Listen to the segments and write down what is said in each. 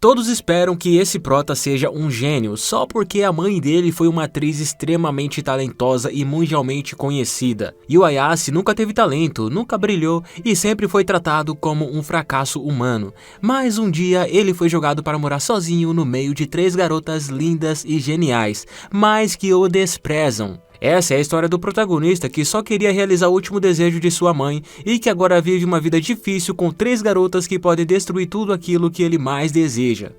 Todos esperam que esse prota seja um gênio, só porque a mãe dele foi uma atriz extremamente talentosa e mundialmente conhecida. E o Ayase nunca teve talento, nunca brilhou e sempre foi tratado como um fracasso humano. Mas um dia ele foi jogado para morar sozinho no meio de 3 garotas lindas e geniais, mas que o desprezam. Essa é a história do protagonista que só queria realizar o último desejo de sua mãe e que agora vive uma vida difícil com 3 garotas que podem destruir tudo aquilo que ele mais deseja.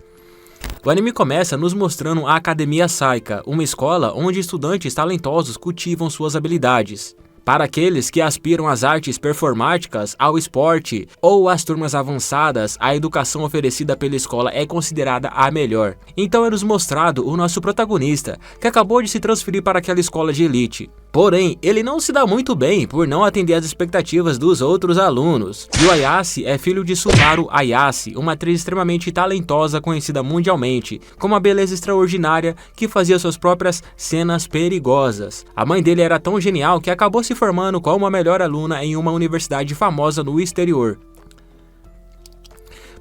O anime começa nos mostrando a Academia Saika, uma escola onde estudantes talentosos cultivam suas habilidades. Para aqueles que aspiram às artes performáticas, ao esporte ou às turmas avançadas, a educação oferecida pela escola é considerada a melhor. Então é nos mostrado o nosso protagonista, que acabou de se transferir para aquela escola de elite. Porém, ele não se dá muito bem por não atender às expectativas dos outros alunos. E o Ayase é filho de Subaru Ayase, uma atriz extremamente talentosa conhecida mundialmente, com uma beleza extraordinária que fazia suas próprias cenas perigosas. A mãe dele era tão genial que acabou se formando como a melhor aluna em uma universidade famosa no exterior.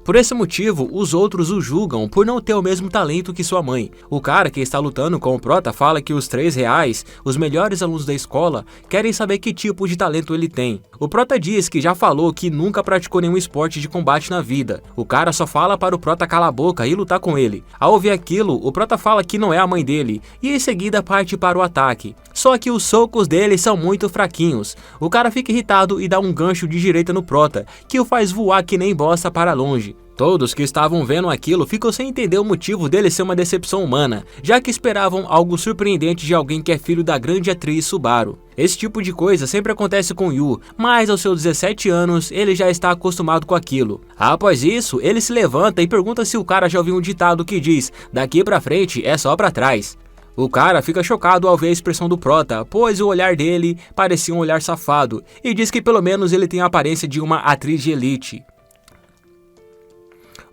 Por esse motivo, os outros o julgam por não ter o mesmo talento que sua mãe. O cara que está lutando com o prota fala que os 3 reais, os melhores alunos da escola, querem saber que tipo de talento ele tem. O prota diz que já falou que nunca praticou nenhum esporte de combate na vida. O cara só fala para o prota calar a boca e lutar com ele. Ao ouvir aquilo, o prota fala que não é a mãe dele e em seguida parte para o ataque. Só que os socos dele são muito fraquinhos. O cara fica irritado e dá um gancho de direita no prota, que o faz voar que nem bosta para longe. Todos que estavam vendo aquilo ficam sem entender o motivo dele ser uma decepção humana, já que esperavam algo surpreendente de alguém que é filho da grande atriz Subaru. Esse tipo de coisa sempre acontece com Yu, mas aos seus 17 anos ele já está acostumado com aquilo. Após isso, ele se levanta e pergunta se o cara já ouviu um ditado que diz: "Daqui pra frente é só pra trás". O cara fica chocado ao ver a expressão do prota, pois o olhar dele parecia um olhar safado, e diz que pelo menos ele tem a aparência de uma atriz de elite.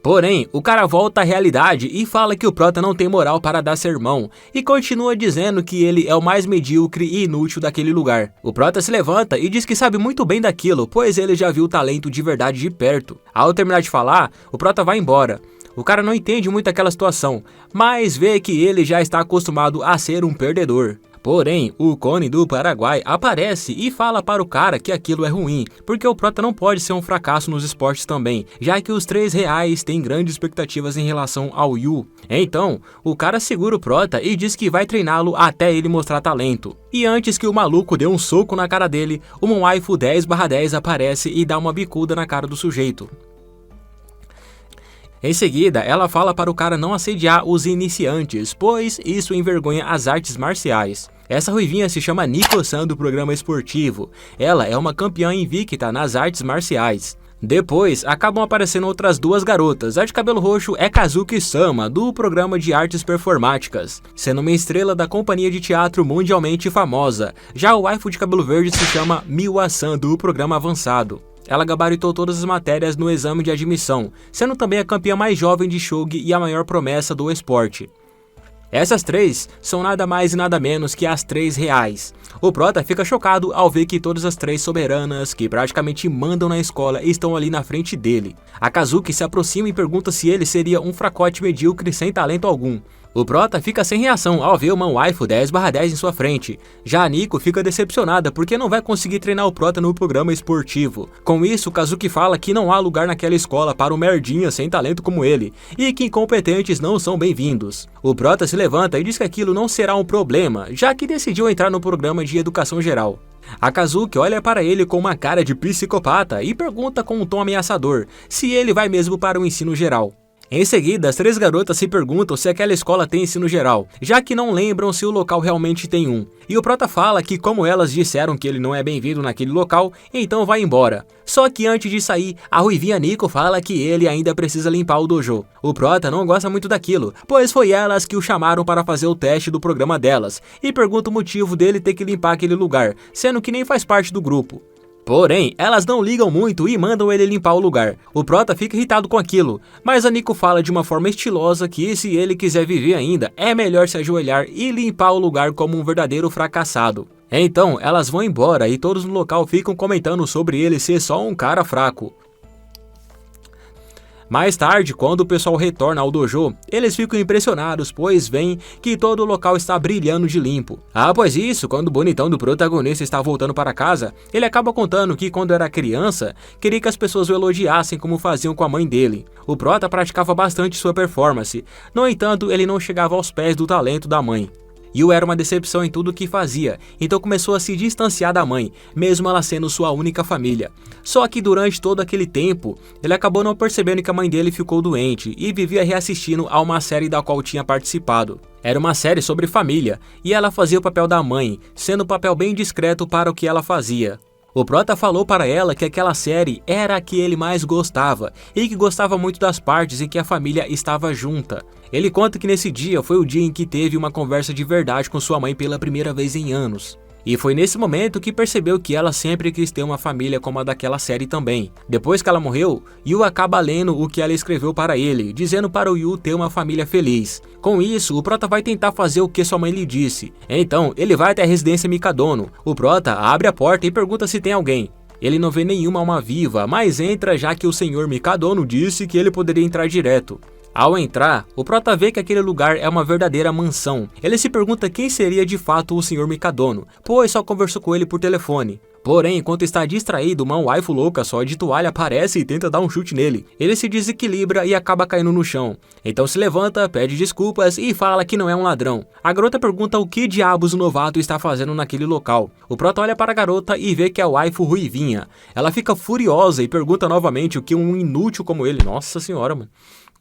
Porém, o cara volta à realidade e fala que o prota não tem moral para dar sermão, e continua dizendo que ele é o mais medíocre e inútil daquele lugar. O prota se levanta e diz que sabe muito bem daquilo, pois ele já viu o talento de verdade de perto. Ao terminar de falar, o prota vai embora. O cara não entende muito aquela situação, mas vê que ele já está acostumado a ser um perdedor. Porém, o Cone do Paraguai aparece e fala para o cara que aquilo é ruim, porque o prota não pode ser um fracasso nos esportes também, já que os 3 reais têm grandes expectativas em relação ao Yu. Então, o cara segura o prota e diz que vai treiná-lo até ele mostrar talento. E antes que o maluco dê um soco na cara dele, uma waifu 10/10 aparece e dá uma bicuda na cara do sujeito. Em seguida, ela fala para o cara não assediar os iniciantes, pois isso envergonha as artes marciais. Essa ruivinha se chama Nico-san do programa esportivo. Ela é uma campeã invicta nas artes marciais. Depois, acabam aparecendo outras 2 garotas. A de cabelo roxo é Kazuki Sama, do programa de artes performáticas, sendo uma estrela da companhia de teatro mundialmente famosa. Já o waifu de cabelo verde se chama Miwa-san, do programa avançado. Ela gabaritou todas as matérias no exame de admissão, sendo também a campeã mais jovem de shogi e a maior promessa do esporte. Essas 3 são nada mais e nada menos que as 3 reais. O prota fica chocado ao ver que todas as 3 soberanas, que praticamente mandam na escola, estão ali na frente dele. A Kazuki se aproxima e pergunta se ele seria um fracote medíocre sem talento algum. O prota fica sem reação ao ver uma waifu 10/10 em sua frente. Já a Nico fica decepcionada porque não vai conseguir treinar o prota no programa esportivo. Com isso, Kazuki fala que não há lugar naquela escola para um merdinha sem talento como ele, e que incompetentes não são bem-vindos. O prota se levanta e diz que aquilo não será um problema, já que decidiu entrar no programa de educação geral. A Kazuki olha para ele com uma cara de psicopata e pergunta com um tom ameaçador se ele vai mesmo para o ensino geral. Em seguida, as 3 garotas se perguntam se aquela escola tem ensino geral, já que não lembram se o local realmente tem um. E o prota fala que como elas disseram que ele não é bem-vindo naquele local, então vai embora. Só que antes de sair, a ruivinha Nico fala que ele ainda precisa limpar o dojo. O prota não gosta muito daquilo, pois foi elas que o chamaram para fazer o teste do programa delas, e pergunta o motivo dele ter que limpar aquele lugar, sendo que nem faz parte do grupo. Porém, elas não ligam muito e mandam ele limpar o lugar. O prota fica irritado com aquilo, mas a Nico fala de uma forma estilosa que se ele quiser viver ainda, é melhor se ajoelhar e limpar o lugar como um verdadeiro fracassado. Então, elas vão embora e todos no local ficam comentando sobre ele ser só um cara fraco. Mais tarde, quando o pessoal retorna ao dojo, eles ficam impressionados, pois veem que todo o local está brilhando de limpo. Após isso, quando o bonitão do protagonista está voltando para casa, ele acaba contando que quando era criança, queria que as pessoas o elogiassem como faziam com a mãe dele. O prota praticava bastante sua performance, no entanto, ele não chegava aos pés do talento da mãe. Yu era uma decepção em tudo o que fazia, então começou a se distanciar da mãe, mesmo ela sendo sua única família. Só que durante todo aquele tempo, ele acabou não percebendo que a mãe dele ficou doente e vivia reassistindo a uma série da qual tinha participado. Era uma série sobre família, e ela fazia o papel da mãe, sendo um papel bem discreto para o que ela fazia. O prota falou para ela que aquela série era a que ele mais gostava e que gostava muito das partes em que a família estava junta. Ele conta que nesse dia foi o dia em que teve uma conversa de verdade com sua mãe pela primeira vez em anos. E foi nesse momento que percebeu que ela sempre quis ter uma família como a daquela série também. Depois que ela morreu, Yu acaba lendo o que ela escreveu para ele, dizendo para o Yu ter uma família feliz. Com isso, o prota vai tentar fazer o que sua mãe lhe disse. Então, ele vai até a residência Mikadono. O prota abre a porta e pergunta se tem alguém. Ele não vê nenhuma alma viva, mas entra já que o senhor Mikadono disse que ele poderia entrar direto. Ao entrar, o prota vê que aquele lugar é uma verdadeira mansão. Ele se pergunta quem seria de fato o Sr. Mikadono, pois só conversou com ele por telefone. Porém, enquanto está distraído, uma waifu louca só de toalha aparece e tenta dar um chute nele. Ele se desequilibra e acaba caindo no chão. Então se levanta, pede desculpas e fala que não é um ladrão. A garota pergunta o que diabos o novato está fazendo naquele local. O prota olha para a garota e vê que é a waifu ruivinha. Ela fica furiosa e pergunta novamente o que um inútil como ele... Nossa senhora, mano.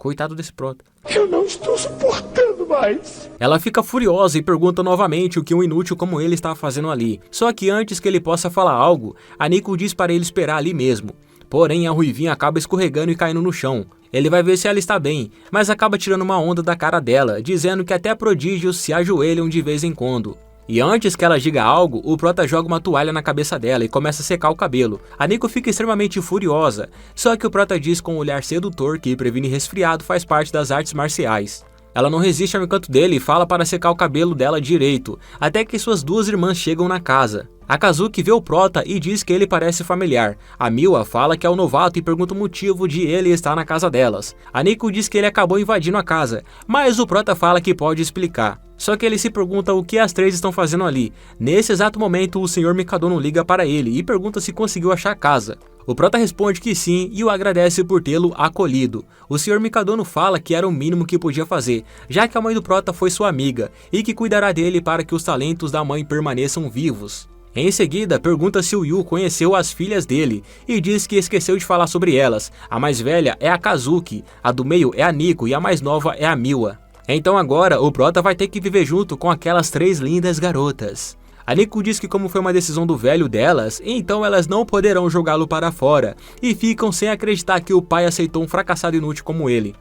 Coitado desse prota. Eu não estou suportando mais. Ela fica furiosa e pergunta novamente o que um inútil como ele está fazendo ali. Só que antes que ele possa falar algo, a Nico diz para ele esperar ali mesmo. Porém, a ruivinha acaba escorregando e caindo no chão. Ele vai ver se ela está bem, mas acaba tirando uma onda da cara dela, dizendo que até prodígios se ajoelham de vez em quando. E antes que ela diga algo, o prota joga uma toalha na cabeça dela e começa a secar o cabelo. A Nico fica extremamente furiosa, só que o prota diz com um olhar sedutor que previne resfriado faz parte das artes marciais. Ela não resiste ao encanto dele e fala para secar o cabelo dela direito, até que suas duas irmãs chegam na casa. A Kazuki vê o prota e diz que ele parece familiar. A Miwa fala que é o novato e pergunta o motivo de ele estar na casa delas. A Nico diz que ele acabou invadindo a casa, mas o prota fala que pode explicar. Só que ele se pergunta o que as três estão fazendo ali. Nesse exato momento, o Sr. Mikadono liga para ele e pergunta se conseguiu achar a casa. O prota responde que sim e o agradece por tê-lo acolhido. O Sr. Mikadono fala que era o mínimo que podia fazer, já que a mãe do prota foi sua amiga e que cuidará dele para que os talentos da mãe permaneçam vivos. Em seguida, pergunta se o Yu conheceu as filhas dele e diz que esqueceu de falar sobre elas. A mais velha é a Kazuki, a do meio é a Nico e a mais nova é a Miwa. Então agora, o prota vai ter que viver junto com aquelas três lindas garotas. A Nico diz que como foi uma decisão do velho delas, então elas não poderão jogá-lo para fora, e ficam sem acreditar que o pai aceitou um fracassado inútil como ele.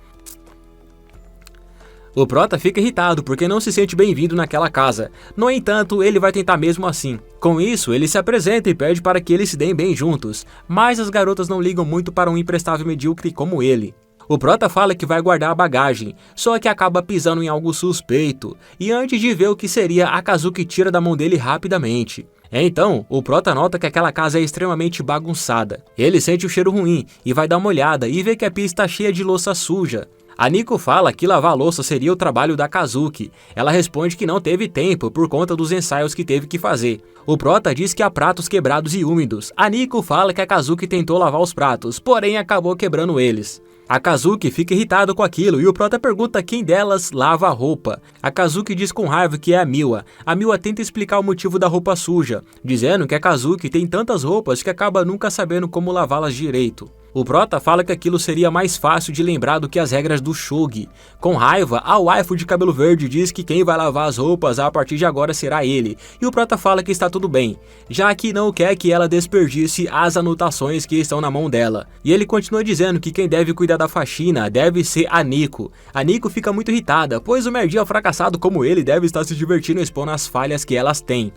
O prota fica irritado porque não se sente bem-vindo naquela casa, no entanto ele vai tentar mesmo assim. Com isso, ele se apresenta e pede para que eles se deem bem juntos, mas as garotas não ligam muito para um imprestável medíocre como ele. O prota fala que vai guardar a bagagem, só que acaba pisando em algo suspeito, e antes de ver o que seria, a Kazuki tira da mão dele rapidamente. Então, o prota nota que aquela casa é extremamente bagunçada. Ele sente o cheiro ruim e vai dar uma olhada e vê que a pia está cheia de louça suja. A Nico fala que lavar a louça seria o trabalho da Kazuki. Ela responde que não teve tempo por conta dos ensaios que teve que fazer. O prota diz que há pratos quebrados e úmidos. A Nico fala que a Kazuki tentou lavar os pratos, porém acabou quebrando eles. A Kazuki fica irritada com aquilo e o prota pergunta quem delas lava a roupa. A Kazuki diz com raiva que é a Miwa. A Miwa tenta explicar o motivo da roupa suja, dizendo que a Kazuki tem tantas roupas que acaba nunca sabendo como lavá-las direito. O prota fala que aquilo seria mais fácil de lembrar do que as regras do shogi. Com raiva, a waifu de cabelo verde diz que quem vai lavar as roupas a partir de agora será ele, e o prota fala que está tudo bem, já que não quer que ela desperdice as anotações que estão na mão dela. E ele continua dizendo que quem deve cuidar da faxina deve ser a Nico. A Nico fica muito irritada, pois o merdinho fracassado como ele deve estar se divertindo expondo as falhas que elas têm.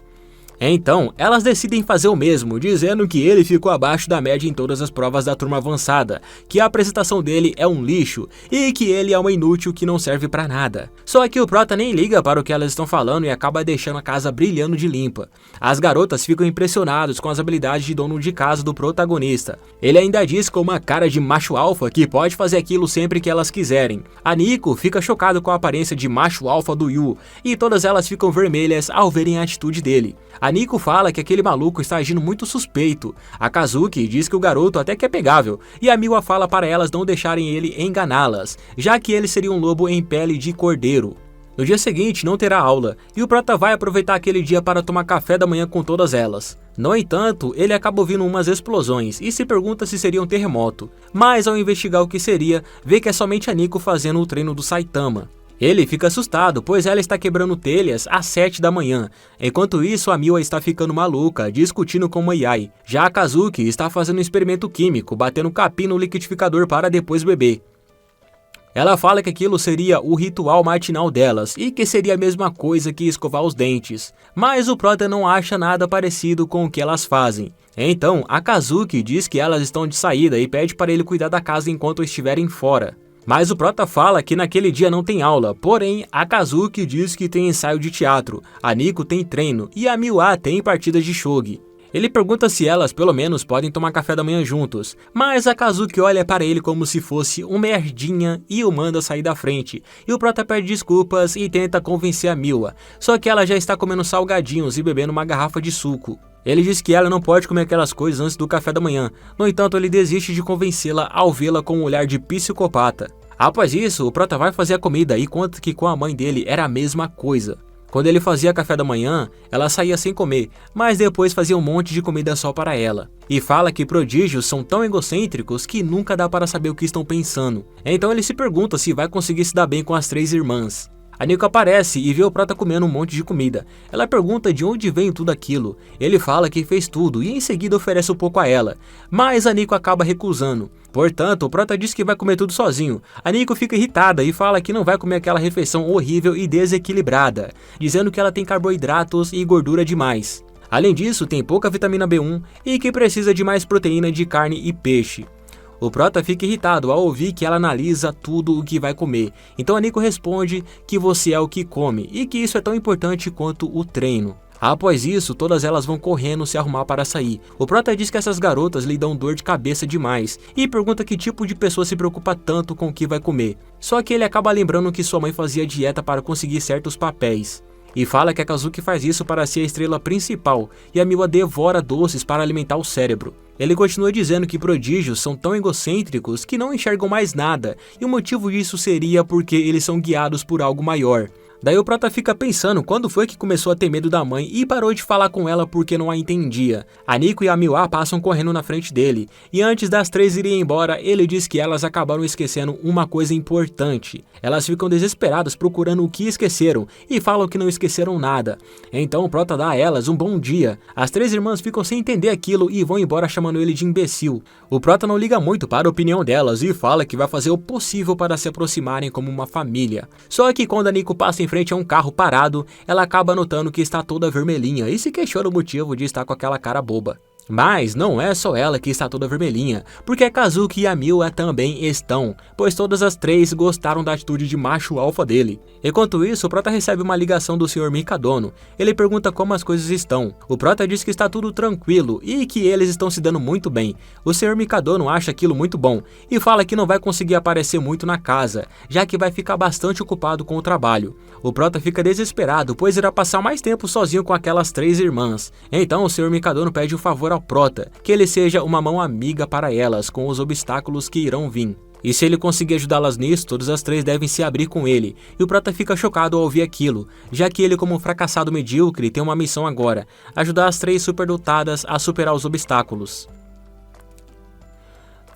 Então, elas decidem fazer o mesmo, dizendo que ele ficou abaixo da média em todas as provas da turma avançada, que a apresentação dele é um lixo e que ele é uma inútil que não serve pra nada. Só que o prota nem liga para o que elas estão falando e acaba deixando a casa brilhando de limpa. As garotas ficam impressionadas com as habilidades de dono de casa do protagonista. Ele ainda diz com uma cara de macho alfa que pode fazer aquilo sempre que elas quiserem. A Nico fica chocada com a aparência de macho alfa do Yu e todas elas ficam vermelhas ao verem a atitude dele. A Nico fala que aquele maluco está agindo muito suspeito. A Kazuki diz que o garoto até que é pegável, e a Miwa fala para elas não deixarem ele enganá-las, já que ele seria um lobo em pele de cordeiro. No dia seguinte não terá aula, e o prota vai aproveitar aquele dia para tomar café da manhã com todas elas. No entanto, ele acaba ouvindo umas explosões e se pergunta se seria um terremoto, mas ao investigar o que seria, vê que é somente a Nico fazendo o treino do Saitama. Ele fica assustado, pois ela está quebrando telhas às 7 da manhã. Enquanto isso, a Miwa está ficando maluca, discutindo com a Yai. Já a Kazuki está fazendo um experimento químico, batendo capim no liquidificador para depois beber. Ela fala que aquilo seria o ritual matinal delas e que seria a mesma coisa que escovar os dentes. Mas o prota não acha nada parecido com o que elas fazem. Então, a Kazuki diz que elas estão de saída e pede para ele cuidar da casa enquanto estiverem fora. Mas o prota fala que naquele dia não tem aula, porém a Kazuki diz que tem ensaio de teatro, a Nico tem treino e a Miwa tem partidas de shogi. Ele pergunta se elas pelo menos podem tomar café da manhã juntos, mas a Kazuki olha para ele como se fosse um merdinha e o manda sair da frente, e o prota pede desculpas e tenta convencer a Miwa, só que ela já está comendo salgadinhos e bebendo uma garrafa de suco. Ele diz que ela não pode comer aquelas coisas antes do café da manhã, no entanto ele desiste de convencê-la ao vê-la com um olhar de psicopata. Após isso, o prota vai fazer a comida e conta que com a mãe dele era a mesma coisa. Quando ele fazia café da manhã, ela saía sem comer, mas depois fazia um monte de comida só para ela. E fala que prodígios são tão egocêntricos que nunca dá para saber o que estão pensando. Então ele se pergunta se vai conseguir se dar bem com as 3 irmãs. A Nico aparece e vê o prota comendo um monte de comida. Ela pergunta de onde vem tudo aquilo. Ele fala que fez tudo e em seguida oferece um pouco a ela. Mas a Nico acaba recusando. Portanto, o prota diz que vai comer tudo sozinho. A Nico fica irritada e fala que não vai comer aquela refeição horrível e desequilibrada, dizendo que ela tem carboidratos e gordura demais. Além disso, tem pouca vitamina B1 e que precisa de mais proteína de carne e peixe. O prota fica irritado ao ouvir que ela analisa tudo o que vai comer. Então a Nico responde que você é o que come e que isso é tão importante quanto o treino. Após isso, todas elas vão correndo se arrumar para sair. O prota diz que essas garotas lhe dão dor de cabeça demais e pergunta que tipo de pessoa se preocupa tanto com o que vai comer. Só que ele acaba lembrando que sua mãe fazia dieta para conseguir certos papéis. E fala que a Kazuki faz isso para ser a estrela principal e a Miwa devora doces para alimentar o cérebro. Ele continua dizendo que prodígios são tão egocêntricos que não enxergam mais nada, e o motivo disso seria porque eles são guiados por algo maior. Daí o prota fica pensando quando foi que começou a ter medo da mãe e parou de falar com ela porque não a entendia. A Nico e a Miwa passam correndo na frente dele, e antes das 3 irem embora, ele diz que elas acabaram esquecendo uma coisa importante. Elas ficam desesperadas procurando o que esqueceram, e falam que não esqueceram nada. Então o prota dá a elas um bom dia. As 3 irmãs ficam sem entender aquilo e vão embora chamando ele de imbecil. O prota não liga muito para a opinião delas e fala que vai fazer o possível para se aproximarem como uma família. Só que quando a Nico passa em frente a um carro parado, ela acaba notando que está toda vermelhinha e se questiona o motivo de estar com aquela cara boba. Mas não é só ela que está toda vermelhinha, porque a Kazuki e a Miwa também estão, pois todas as 3 gostaram da atitude de macho alfa dele. Enquanto isso, o prota recebe uma ligação do Sr. Mikadono. Ele pergunta como as coisas estão. O prota diz que está tudo tranquilo e que eles estão se dando muito bem. O Sr. Mikadono acha aquilo muito bom e fala que não vai conseguir aparecer muito na casa, já que vai ficar bastante ocupado com o trabalho. O prota fica desesperado, pois irá passar mais tempo sozinho com aquelas 3 irmãs. Então o Sr. Mikadono pede um favor ao prota, que ele seja uma mão amiga para elas com os obstáculos que irão vir. E se ele conseguir ajudá-las nisso, todas as 3 devem se abrir com ele. E o prota fica chocado ao ouvir aquilo, já que ele, como um fracassado medíocre, tem uma missão agora: ajudar as 3 superdotadas a superar os obstáculos.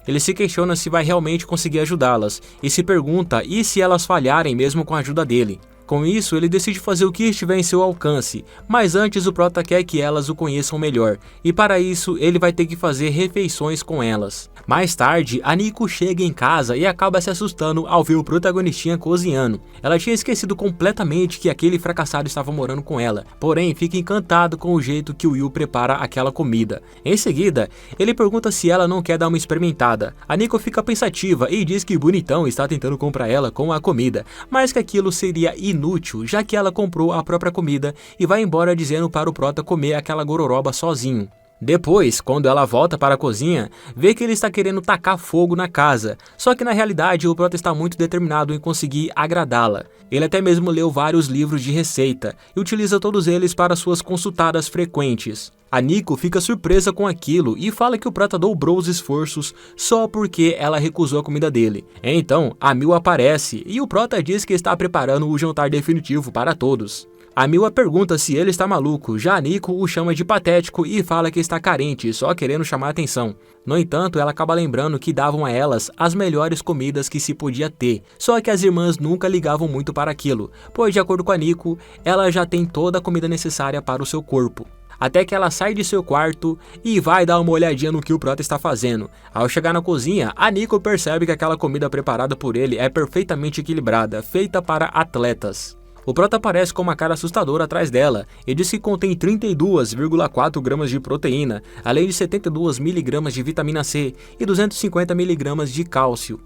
Ele se questiona se vai realmente conseguir ajudá-las, e se pergunta e se elas falharem mesmo com a ajuda dele. Com isso, ele decide fazer o que estiver em seu alcance, mas antes o Prota quer que elas o conheçam melhor, e para isso ele vai ter que fazer refeições com elas. Mais tarde, a Nico chega em casa e acaba se assustando ao ver o protagonistinha cozinhando. Ela tinha esquecido completamente que aquele fracassado estava morando com ela, porém fica encantado com o jeito que o Will prepara aquela comida. Em seguida, ele pergunta se ela não quer dar uma experimentada. A Nico fica pensativa e diz que o bonitão está tentando comprar ela com a comida, mas que aquilo seria inútil, já que ela comprou a própria comida e vai embora dizendo para o Prota comer aquela gororoba sozinho. Depois, quando ela volta para a cozinha, vê que ele está querendo tacar fogo na casa, só que na realidade o Prota está muito determinado em conseguir agradá-la. Ele até mesmo leu vários livros de receita e utiliza todos eles para suas consultadas frequentes. A Nico fica surpresa com aquilo e fala que o Prota dobrou os esforços só porque ela recusou a comida dele. Então, a Mil aparece e o Prota diz que está preparando o jantar definitivo para todos. A Mil pergunta se ele está maluco, já a Nico o chama de patético e fala que está carente, só querendo chamar atenção. No entanto, ela acaba lembrando que davam a elas as melhores comidas que se podia ter, só que as irmãs nunca ligavam muito para aquilo, pois de acordo com a Nico, ela já tem toda a comida necessária para o seu corpo. Até que ela sai de seu quarto e vai dar uma olhadinha no que o Prota está fazendo. Ao chegar na cozinha, a Nico percebe que aquela comida preparada por ele é perfeitamente equilibrada, feita para atletas. O Prota aparece com uma cara assustadora atrás dela e diz que contém 32,4 gramas de proteína, além de 72 miligramas de vitamina C e 250 miligramas de cálcio.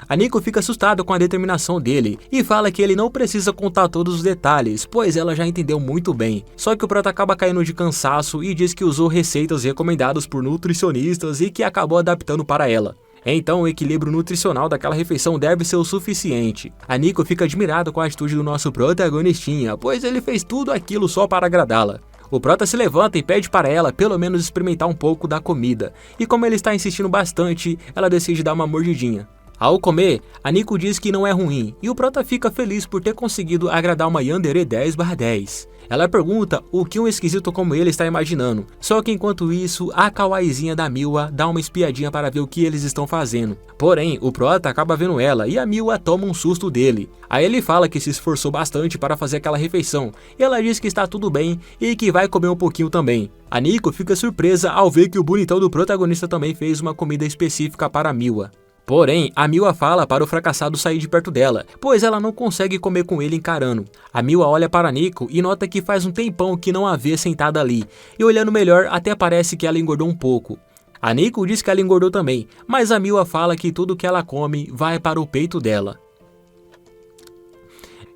A Nico fica assustada com a determinação dele e fala que ele não precisa contar todos os detalhes, pois ela já entendeu muito bem. Só que o Prota acaba caindo de cansaço e diz que usou receitas recomendadas por nutricionistas e que acabou adaptando para ela. Então o equilíbrio nutricional daquela refeição deve ser o suficiente. A Nico fica admirada com a atitude do nosso protagonistinha, pois ele fez tudo aquilo só para agradá-la. O Prota se levanta e pede para ela pelo menos experimentar um pouco da comida, e como ele está insistindo bastante, ela decide dar uma mordidinha. Ao comer, a Nico diz que não é ruim, e o Prota fica feliz por ter conseguido agradar uma Yandere 10/10. Ela pergunta o que um esquisito como ele está imaginando, só que enquanto isso, a kawaiizinha da Miwa dá uma espiadinha para ver o que eles estão fazendo. Porém, o Prota acaba vendo ela e a Miwa toma um susto dele. Aí ele fala que se esforçou bastante para fazer aquela refeição, e ela diz que está tudo bem e que vai comer um pouquinho também. A Nico fica surpresa ao ver que o bonitão do protagonista também fez uma comida específica para a Miwa. Porém, a Miwa fala para o fracassado sair de perto dela, pois ela não consegue comer com ele encarando. A Miwa olha para Nico e nota que faz um tempão que não a vê sentada ali, e olhando melhor até parece que ela engordou um pouco. A Nico diz que ela engordou também, mas a Miwa fala que tudo que ela come vai para o peito dela.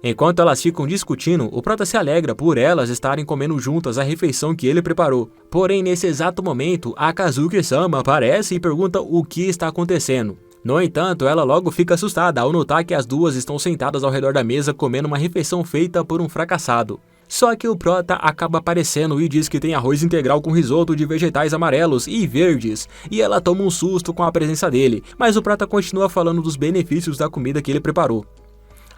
Enquanto elas ficam discutindo, o Prota se alegra por elas estarem comendo juntas a refeição que ele preparou. Porém, nesse exato momento, a Kazuki-sama aparece e pergunta o que está acontecendo. No entanto, ela logo fica assustada ao notar que as duas estão sentadas ao redor da mesa comendo uma refeição feita por um fracassado. Só que o Prota acaba aparecendo e diz que tem arroz integral com risoto de vegetais amarelos e verdes, e ela toma um susto com a presença dele, mas o Prota continua falando dos benefícios da comida que ele preparou.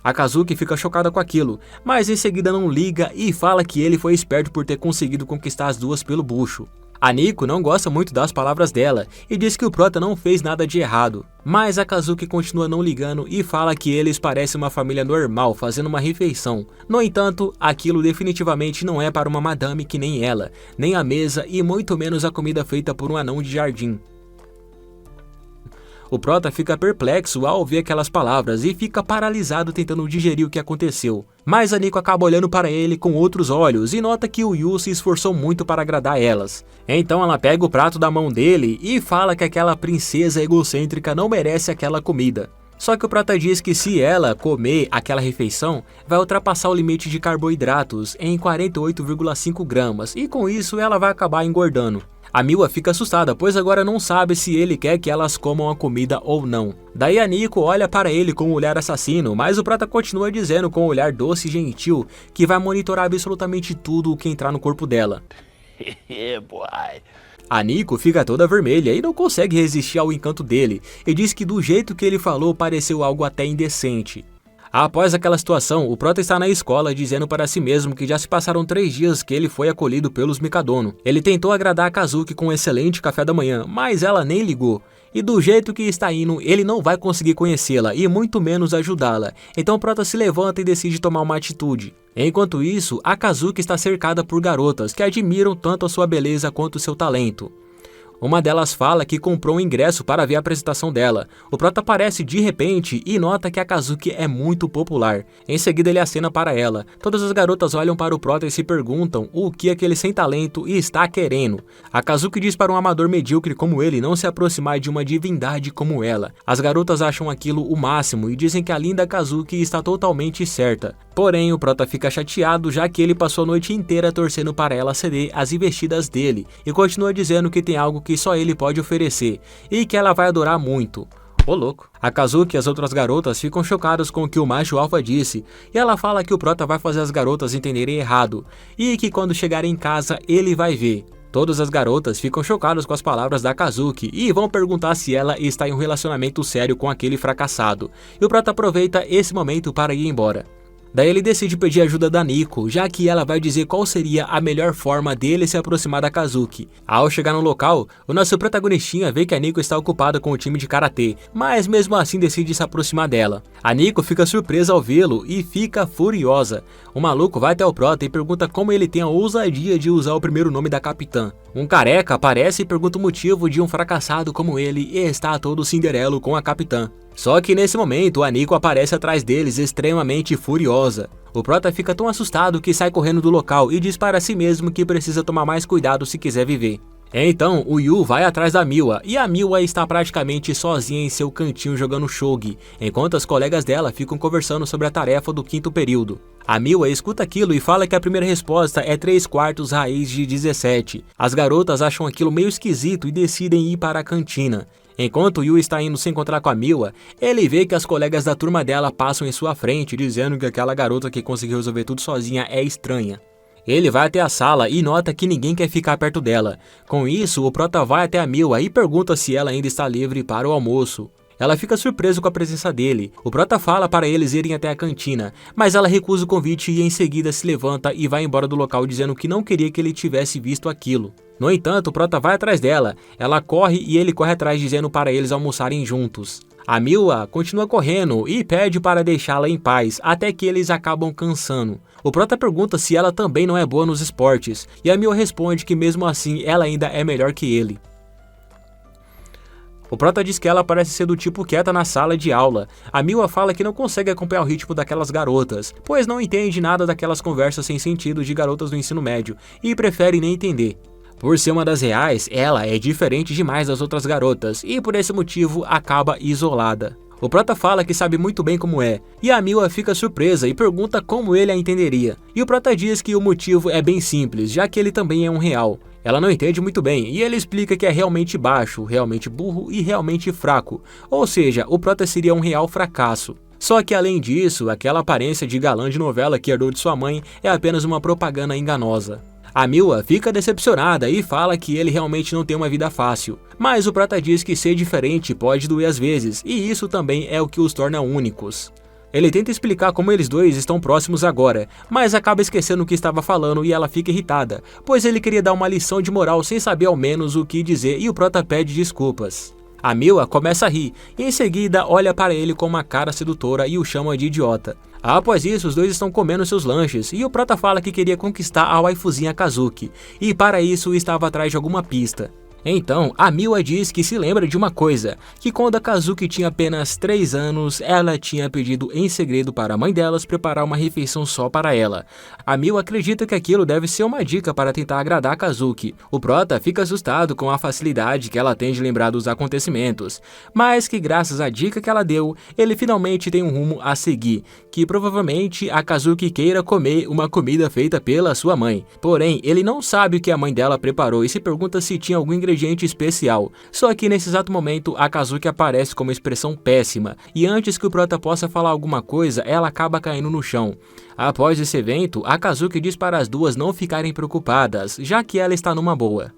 A Kazuki fica chocada com aquilo, mas em seguida não liga e fala que ele foi esperto por ter conseguido conquistar as duas pelo bucho. A Nico não gosta muito das palavras dela e diz que o Prota não fez nada de errado, mas a Kazuki continua não ligando e fala que eles parecem uma família normal fazendo uma refeição. No entanto, aquilo definitivamente não é para uma madame que nem ela, nem a mesa e muito menos a comida feita por um anão de jardim. O Prota fica perplexo ao ouvir aquelas palavras e fica paralisado tentando digerir o que aconteceu. Mas a Nico acaba olhando para ele com outros olhos e nota que o Yu se esforçou muito para agradar elas. Então ela pega o prato da mão dele e fala que aquela princesa egocêntrica não merece aquela comida. Só que o Prota diz que se ela comer aquela refeição, vai ultrapassar o limite de carboidratos em 48,5 gramas e com isso ela vai acabar engordando. A Miwa fica assustada, pois agora não sabe se ele quer que elas comam a comida ou não. Daí a Nico olha para ele com um olhar assassino, mas o Prota continua dizendo com um olhar doce e gentil que vai monitorar absolutamente tudo o que entrar no corpo dela. A Nico fica toda vermelha e não consegue resistir ao encanto dele, e diz que do jeito que ele falou pareceu algo até indecente. Após aquela situação, o Prota está na escola dizendo para si mesmo que já se passaram 3 dias que ele foi acolhido pelos Mikadono. Ele tentou agradar a Kazuki com um excelente café da manhã, mas ela nem ligou. E do jeito que está indo, ele não vai conseguir conhecê-la e muito menos ajudá-la. Então o Prota se levanta e decide tomar uma atitude. Enquanto isso, a Kazuki está cercada por garotas que admiram tanto a sua beleza quanto o seu talento. Uma delas fala que comprou um ingresso para ver a apresentação dela. O Prota aparece de repente e nota que a Kazuki é muito popular. Em seguida ele acena para ela. Todas as garotas olham para o Prota e se perguntam o que aquele sem talento está querendo. A Kazuki diz para um amador medíocre como ele não se aproximar de uma divindade como ela. As garotas acham aquilo o máximo e dizem que a linda Kazuki está totalmente certa. Porém, o Prota fica chateado já que ele passou a noite inteira torcendo para ela ceder as investidas dele e continua dizendo que tem algo que só ele pode oferecer e que ela vai adorar muito. Ô louco. A Kazuki e as outras garotas ficam chocadas com o que o macho alfa disse e ela fala que o Prota vai fazer as garotas entenderem errado e que quando chegarem em casa ele vai ver. Todas as garotas ficam chocadas com as palavras da Kazuki e vão perguntar se ela está em um relacionamento sério com aquele fracassado. E o Prota aproveita esse momento para ir embora. Daí ele decide pedir ajuda da Nico, já que ela vai dizer qual seria a melhor forma dele se aproximar da Kazuki. Ao chegar no local, o nosso protagonistinha vê que a Nico está ocupada com o time de karatê, mas mesmo assim decide se aproximar dela. A Nico fica surpresa ao vê-lo e fica furiosa. O maluco vai até o Prota e pergunta como ele tem a ousadia de usar o primeiro nome da capitã. Um careca aparece e pergunta o motivo de um fracassado como ele e está todo cinderelo com a capitã. Só que nesse momento a Nico aparece atrás deles extremamente furiosa. O Prota fica tão assustado que sai correndo do local e diz para si mesmo que precisa tomar mais cuidado se quiser viver. Então o Yu vai atrás da Miwa e a Miwa está praticamente sozinha em seu cantinho jogando shogi, enquanto as colegas dela ficam conversando sobre a tarefa do 5º período. A Miwa escuta aquilo e fala que a primeira resposta é 3/4 raiz de 17. As garotas acham aquilo meio esquisito e decidem ir para a cantina. Enquanto o Yu está indo se encontrar com a Miwa, ele vê que as colegas da turma dela passam em sua frente, dizendo que aquela garota que conseguiu resolver tudo sozinha é estranha. Ele vai até a sala e nota que ninguém quer ficar perto dela. Com isso, o Prota vai até a Miwa e pergunta se ela ainda está livre para o almoço. Ela fica surpresa com a presença dele. O Prota fala para eles irem até a cantina, mas ela recusa o convite e em seguida se levanta e vai embora do local dizendo que não queria que ele tivesse visto aquilo. No entanto, o Prota vai atrás dela. Ela corre e ele corre atrás dizendo para eles almoçarem juntos. A Miwa continua correndo e pede para deixá-la em paz, até que eles acabam cansando. O Prota pergunta se ela também não é boa nos esportes, e a Miwa responde que mesmo assim ela ainda é melhor que ele. O Prota diz que ela parece ser do tipo quieta na sala de aula. A Miwa fala que não consegue acompanhar o ritmo daquelas garotas, pois não entende nada daquelas conversas sem sentido de garotas do ensino médio, e prefere nem entender. Por ser uma das reais, ela é diferente demais das outras garotas, e por esse motivo acaba isolada. O Prota fala que sabe muito bem como é, e a Miwa fica surpresa e pergunta como ele a entenderia. E o Prota diz que o motivo é bem simples, já que ele também é um real. Ela não entende muito bem, e ele explica que é realmente baixo, realmente burro e realmente fraco. Ou seja, o Prota seria um real fracasso. Só que além disso, aquela aparência de galã de novela que herdou de sua mãe é apenas uma propaganda enganosa. A Miwa fica decepcionada e fala que ele realmente não tem uma vida fácil. Mas o Prota diz que ser diferente pode doer às vezes, e isso também é o que os torna únicos. Ele tenta explicar como eles dois estão próximos agora, mas acaba esquecendo o que estava falando e ela fica irritada, pois ele queria dar uma lição de moral sem saber ao menos o que dizer e o Prota pede desculpas. A Miwa começa a rir e em seguida olha para ele com uma cara sedutora e o chama de idiota. Após isso, os dois estão comendo seus lanches e o Prota fala que queria conquistar a waifuzinha Kazuki e para isso estava atrás de alguma pista. Então, a Miwa diz que se lembra de uma coisa, que quando a Kazuki tinha apenas 3 anos, ela tinha pedido em segredo para a mãe delas preparar uma refeição só para ela. A Miwa acredita que aquilo deve ser uma dica para tentar agradar a Kazuki. O Prota fica assustado com a facilidade que ela tem de lembrar dos acontecimentos, mas que graças à dica que ela deu, ele finalmente tem um rumo a seguir, que provavelmente a Kazuki queira comer uma comida feita pela sua mãe. Porém, ele não sabe o que a mãe dela preparou e se pergunta se tinha algum ingrediente especial. Só que nesse exato momento a Kazuki aparece com uma expressão péssima e antes que o Prota possa falar alguma coisa, ela acaba caindo no chão. Após esse evento, a Kazuki diz para as duas não ficarem preocupadas, já que ela está numa boa.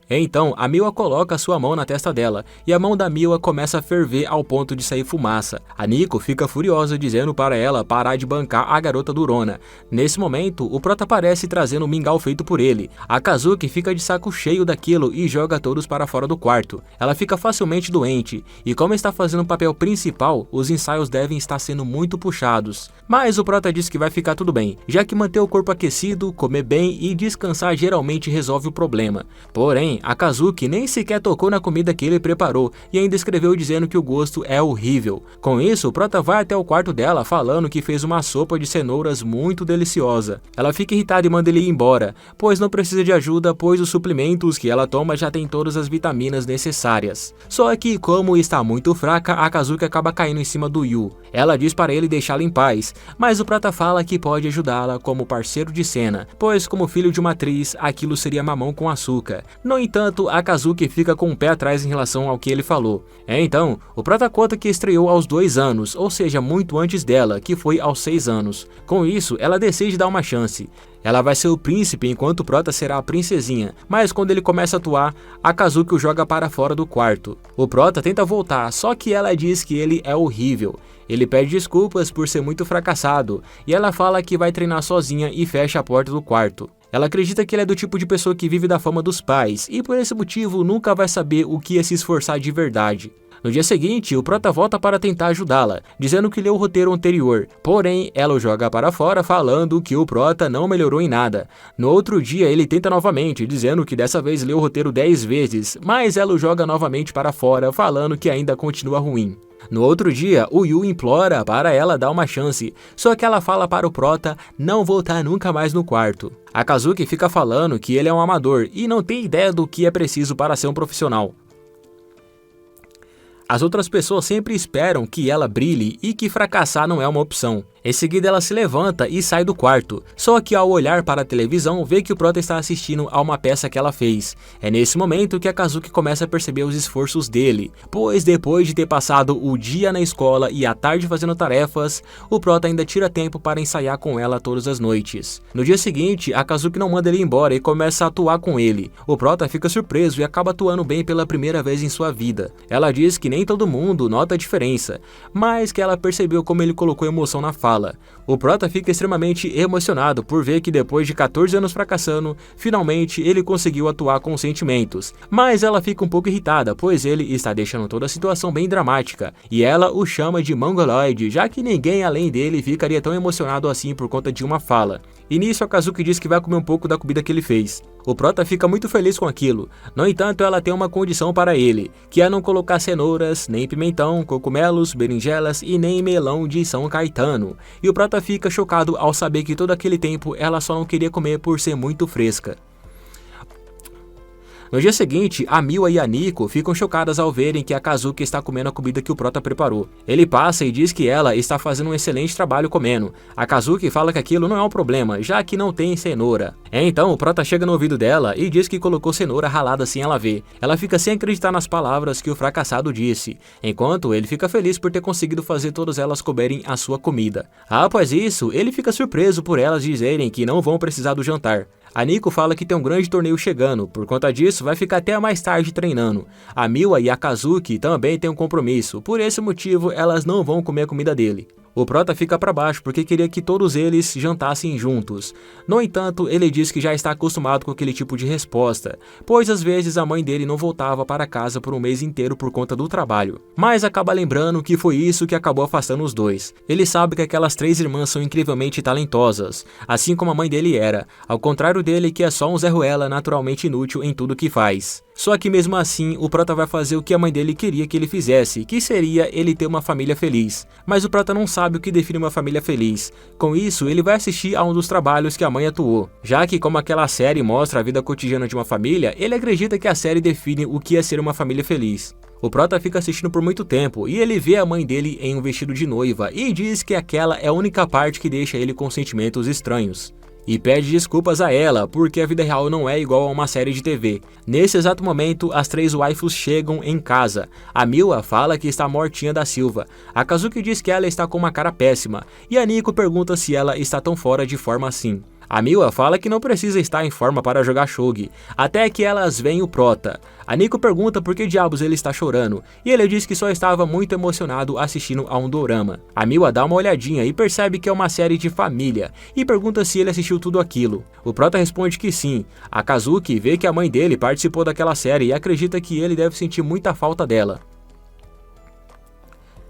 Então, a Miwa coloca sua mão na testa dela, e a mão da Miwa começa a ferver ao ponto de sair fumaça. A Nico fica furiosa dizendo para ela parar de bancar a garota durona. Nesse momento, o prota aparece trazendo um mingau feito por ele. A Kazuki fica de saco cheio daquilo e joga todos para fora do quarto. Ela fica facilmente doente, e como está fazendo o papel principal, os ensaios devem estar sendo muito puxados. Mas o prota diz que vai ficar tudo bem, já que manter o corpo aquecido, comer bem e descansar geralmente resolve o problema. Porém, a Kazuki nem sequer tocou na comida que ele preparou e ainda escreveu dizendo que o gosto é horrível. Com isso, o prota vai até o quarto dela falando que fez uma sopa de cenouras muito deliciosa. Ela fica irritada e manda ele ir embora, pois não precisa de ajuda, pois os suplementos que ela toma já tem todas as vitaminas necessárias. Só que, como está muito fraca, a Kazuki acaba caindo em cima do Yu. Ela diz para ele deixá-la em paz, mas o prota fala que pode ajudá-la como parceiro de cena, pois como filho de uma atriz, aquilo seria mamão com açúcar. No entanto, a Kazuki fica com o pé atrás em relação ao que ele falou. Então, o prota conta que estreou aos 2 anos, ou seja, muito antes dela, que foi aos 6 anos. Com isso, ela decide dar uma chance. Ela vai ser o príncipe enquanto o prota será a princesinha, mas quando ele começa a atuar, a Kazuki o joga para fora do quarto. O prota tenta voltar, só que ela diz que ele é horrível. Ele pede desculpas por ser muito fracassado, e ela fala que vai treinar sozinha e fecha a porta do quarto. Ela acredita que ele é do tipo de pessoa que vive da fama dos pais, e por esse motivo nunca vai saber o que é se esforçar de verdade. No dia seguinte, o prota volta para tentar ajudá-la, dizendo que leu o roteiro anterior, porém, ela o joga para fora falando que o prota não melhorou em nada. No outro dia, ele tenta novamente, dizendo que dessa vez leu o roteiro 10 vezes, mas ela o joga novamente para fora, falando que ainda continua ruim. No outro dia, o Yu implora para ela dar uma chance, só que ela fala para o prota não voltar nunca mais no quarto. A Kazuki fica falando que ele é um amador e não tem ideia do que é preciso para ser um profissional. As outras pessoas sempre esperam que ela brilhe e que fracassar não é uma opção. Em seguida ela se levanta e sai do quarto, só que ao olhar para a televisão vê que o prota está assistindo a uma peça que ela fez. É nesse momento que a Kazuki começa a perceber os esforços dele, pois depois de ter passado o dia na escola e a tarde fazendo tarefas, o prota ainda tira tempo para ensaiar com ela todas as noites. No dia seguinte, a Kazuki não manda ele embora e começa a atuar com ele. O prota fica surpreso e acaba atuando bem pela primeira vez em sua vida. Ela diz que nem todo mundo nota a diferença, mas que ela percebeu como ele colocou emoção na fala. O prota fica extremamente emocionado por ver que depois de 14 anos fracassando, finalmente ele conseguiu atuar com sentimentos. Mas ela fica um pouco irritada, pois ele está deixando toda a situação bem dramática, e ela o chama de mongoloide, já que ninguém além dele ficaria tão emocionado assim por conta de uma fala. E nisso a Kazuki diz que vai comer um pouco da comida que ele fez. O prota fica muito feliz com aquilo. No entanto, ela tem uma condição para ele, que é não colocar cenouras, nem pimentão, cogumelos, berinjelas e nem melão de São Caetano. E o prota fica chocado ao saber que todo aquele tempo ela só não queria comer por ser muito fresca. No dia seguinte, a Miwa e a Nico ficam chocadas ao verem que a Kazuki está comendo a comida que o prota preparou. Ele passa e diz que ela está fazendo um excelente trabalho comendo. A Kazuki fala que aquilo não é um problema, já que não tem cenoura. Então o prota chega no ouvido dela e diz que colocou cenoura ralada sem ela ver. Ela fica sem acreditar nas palavras que o fracassado disse, enquanto ele fica feliz por ter conseguido fazer todas elas comerem a sua comida. Após isso, ele fica surpreso por elas dizerem que não vão precisar do jantar. A Nico fala que tem um grande torneio chegando, por conta disso vai ficar até mais tarde treinando. A Miwa e a Kazuki também têm um compromisso, por esse motivo elas não vão comer a comida dele. O prota fica para baixo porque queria que todos eles jantassem juntos. No entanto, ele diz que já está acostumado com aquele tipo de resposta, pois às vezes a mãe dele não voltava para casa por um mês inteiro por conta do trabalho. Mas acaba lembrando que foi isso que acabou afastando os dois. Ele sabe que aquelas 3 irmãs são incrivelmente talentosas, assim como a mãe dele era, ao contrário dele que é só um Zé Ruela naturalmente inútil em tudo que faz. Só que mesmo assim, o prota vai fazer o que a mãe dele queria que ele fizesse, que seria ele ter uma família feliz. Mas o prota não sabe o que define uma família feliz. Com isso, ele vai assistir a um dos trabalhos que a mãe atuou. Já que como aquela série mostra a vida cotidiana de uma família, ele acredita que a série define o que é ser uma família feliz. O prota fica assistindo por muito tempo e ele vê a mãe dele em um vestido de noiva e diz que aquela é a única parte que deixa ele com sentimentos estranhos. E pede desculpas a ela, porque a vida real não é igual a uma série de TV. Nesse exato momento, as 3 waifus chegam em casa. A Miwa fala que está mortinha da Silva. A Kazuki diz que ela está com uma cara péssima. E a Nico pergunta se ela está tão fora de forma assim. A Miwa fala que não precisa estar em forma para jogar shogi, até que elas veem o Prota. A Nico pergunta por que diabos ele está chorando, e ele diz que só estava muito emocionado assistindo a um dorama. A Miwa dá uma olhadinha e percebe que é uma série de família, e pergunta se ele assistiu tudo aquilo. O Prota responde que sim. A Kazuki vê que a mãe dele participou daquela série e acredita que ele deve sentir muita falta dela.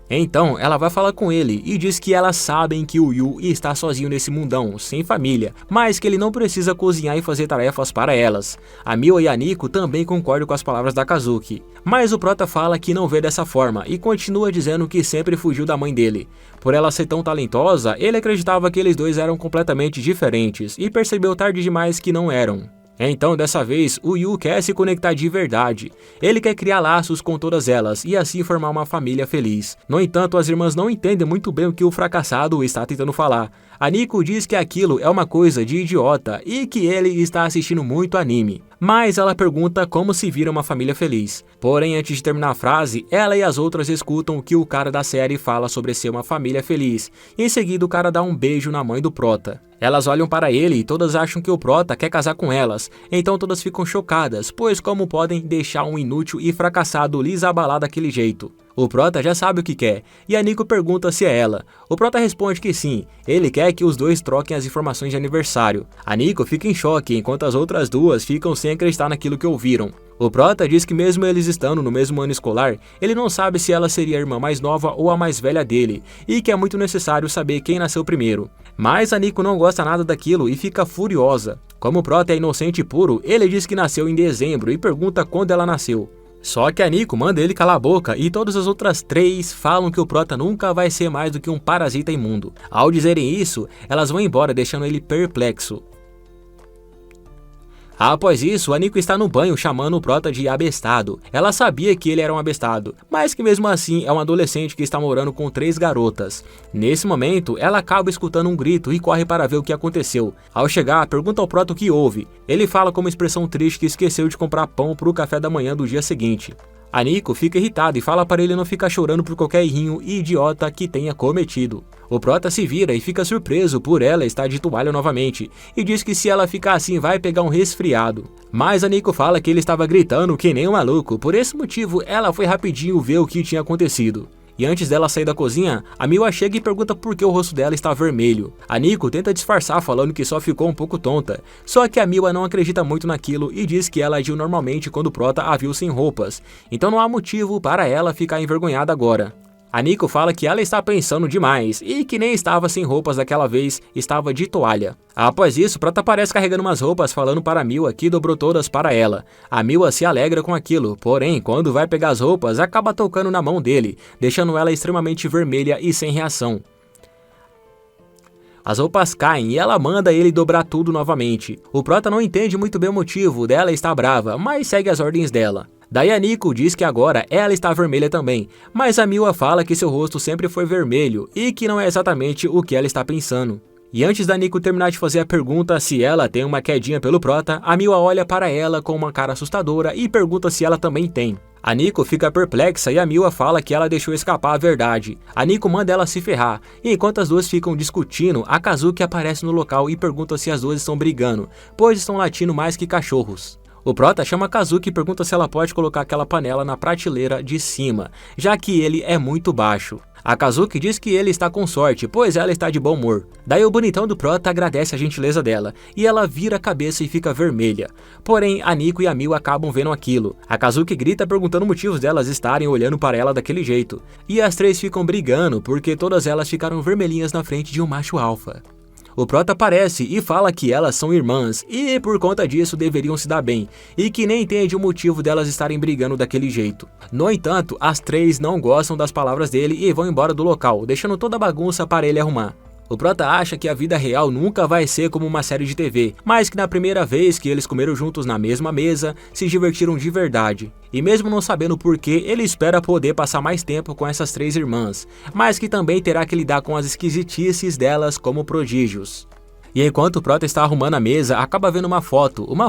Então, ela vai falar com ele e diz que elas sabem que o Yu está sozinho nesse mundão, sem família, mas que ele não precisa cozinhar e fazer tarefas para elas. A Miwa e a Nico também concordam com as palavras da Kazuki, mas o Prota fala que não vê dessa forma e continua dizendo que sempre fugiu da mãe dele. Por ela ser tão talentosa, ele acreditava que eles dois eram completamente diferentes e percebeu tarde demais que não eram. Então, dessa vez, o Yu quer se conectar de verdade. Ele quer criar laços com todas elas e assim formar uma família feliz. No entanto, as irmãs não entendem muito bem o que o fracassado está tentando falar. A Nico diz que aquilo é uma coisa de idiota e que ele está assistindo muito anime. Mas ela pergunta como se vira uma família feliz. Porém, antes de terminar a frase, ela e as outras escutam o que o cara da série fala sobre ser uma família feliz. Em seguida, o cara dá um beijo na mãe do Prota. Elas olham para ele e todas acham que o Prota quer casar com elas. Então todas ficam chocadas, pois como podem deixar um inútil e fracassado lhes abalar daquele jeito? O Prota já sabe o que quer, e a Nico pergunta se é ela. O Prota responde que sim, ele quer que os dois troquem as informações de aniversário. A Nico fica em choque, enquanto as outras duas ficam sem acreditar naquilo que ouviram. O Prota diz que mesmo eles estando no mesmo ano escolar, ele não sabe se ela seria a irmã mais nova ou a mais velha dele, e que é muito necessário saber quem nasceu primeiro. Mas a Nico não gosta nada daquilo e fica furiosa. Como o Prota é inocente e puro, ele diz que nasceu em dezembro e pergunta quando ela nasceu. Só que a Nico manda ele calar a boca e todas as outras três falam que o Prota nunca vai ser mais do que um parasita imundo. Ao dizerem isso, elas vão embora deixando ele perplexo. Após isso, a Nico está no banho chamando o Prota de abestado. Ela sabia que ele era um abestado, mas que mesmo assim é um adolescente que está morando com 3 garotas. Nesse momento, ela acaba escutando um grito e corre para ver o que aconteceu. Ao chegar, pergunta ao Prota o que houve. Ele fala com uma expressão triste que esqueceu de comprar pão para o café da manhã do dia seguinte. A Nico fica irritada e fala para ele não ficar chorando por qualquer errinho idiota que tenha cometido. O Prota se vira e fica surpreso por ela estar de toalha novamente, e diz que se ela ficar assim vai pegar um resfriado. Mas a Nico fala que ele estava gritando que nem um maluco, por esse motivo ela foi rapidinho ver o que tinha acontecido. E antes dela sair da cozinha, a Miwa chega e pergunta por que o rosto dela está vermelho. A Nico tenta disfarçar falando que só ficou um pouco tonta, só que a Miwa não acredita muito naquilo e diz que ela agiu normalmente quando o Prota a viu sem roupas, então não há motivo para ela ficar envergonhada agora. A Nico fala que ela está pensando demais e que nem estava sem roupas daquela vez, estava de toalha. Após isso, Prota aparece carregando umas roupas falando para a Miwa que dobrou todas para ela. A Miwa se alegra com aquilo, porém, quando vai pegar as roupas, acaba tocando na mão dele, deixando ela extremamente vermelha e sem reação. As roupas caem e ela manda ele dobrar tudo novamente. O Prota não entende muito bem o motivo dela estar brava, mas segue as ordens dela. Daí a Nico diz que agora ela está vermelha também, mas a Miwa fala que seu rosto sempre foi vermelho e que não é exatamente o que ela está pensando. E antes da Nico terminar de fazer a pergunta se ela tem uma quedinha pelo Prota, a Miwa olha para ela com uma cara assustadora e pergunta se ela também tem. A Nico fica perplexa e a Miwa fala que ela deixou escapar a verdade. A Nico manda ela se ferrar, e enquanto as duas ficam discutindo, a Kazuki aparece no local e pergunta se as duas estão brigando, pois estão latindo mais que cachorros. O Prota chama a Kazuki e pergunta se ela pode colocar aquela panela na prateleira de cima, já que ele é muito baixo. A Kazuki diz que ele está com sorte, pois ela está de bom humor. Daí o bonitão do Prota agradece a gentileza dela, e ela vira a cabeça e fica vermelha. Porém, a Nico e a Miwa acabam vendo aquilo. A Kazuki grita perguntando motivos delas estarem olhando para ela daquele jeito. E as três ficam brigando, porque todas elas ficaram vermelhinhas na frente de um macho alfa. O Prota aparece e fala que elas são irmãs e por conta disso deveriam se dar bem, e que nem entende o motivo delas estarem brigando daquele jeito. No entanto, as três não gostam das palavras dele e vão embora do local, deixando toda a bagunça para ele arrumar. O Prota acha que a vida real nunca vai ser como uma série de TV, mas que na primeira vez que eles comeram juntos na mesma mesa, se divertiram de verdade. E mesmo não sabendo porquê, ele espera poder passar mais tempo com essas três irmãs, mas que também terá que lidar com as esquisitices delas como prodígios. E enquanto o Prota está arrumando a mesa, acaba vendo uma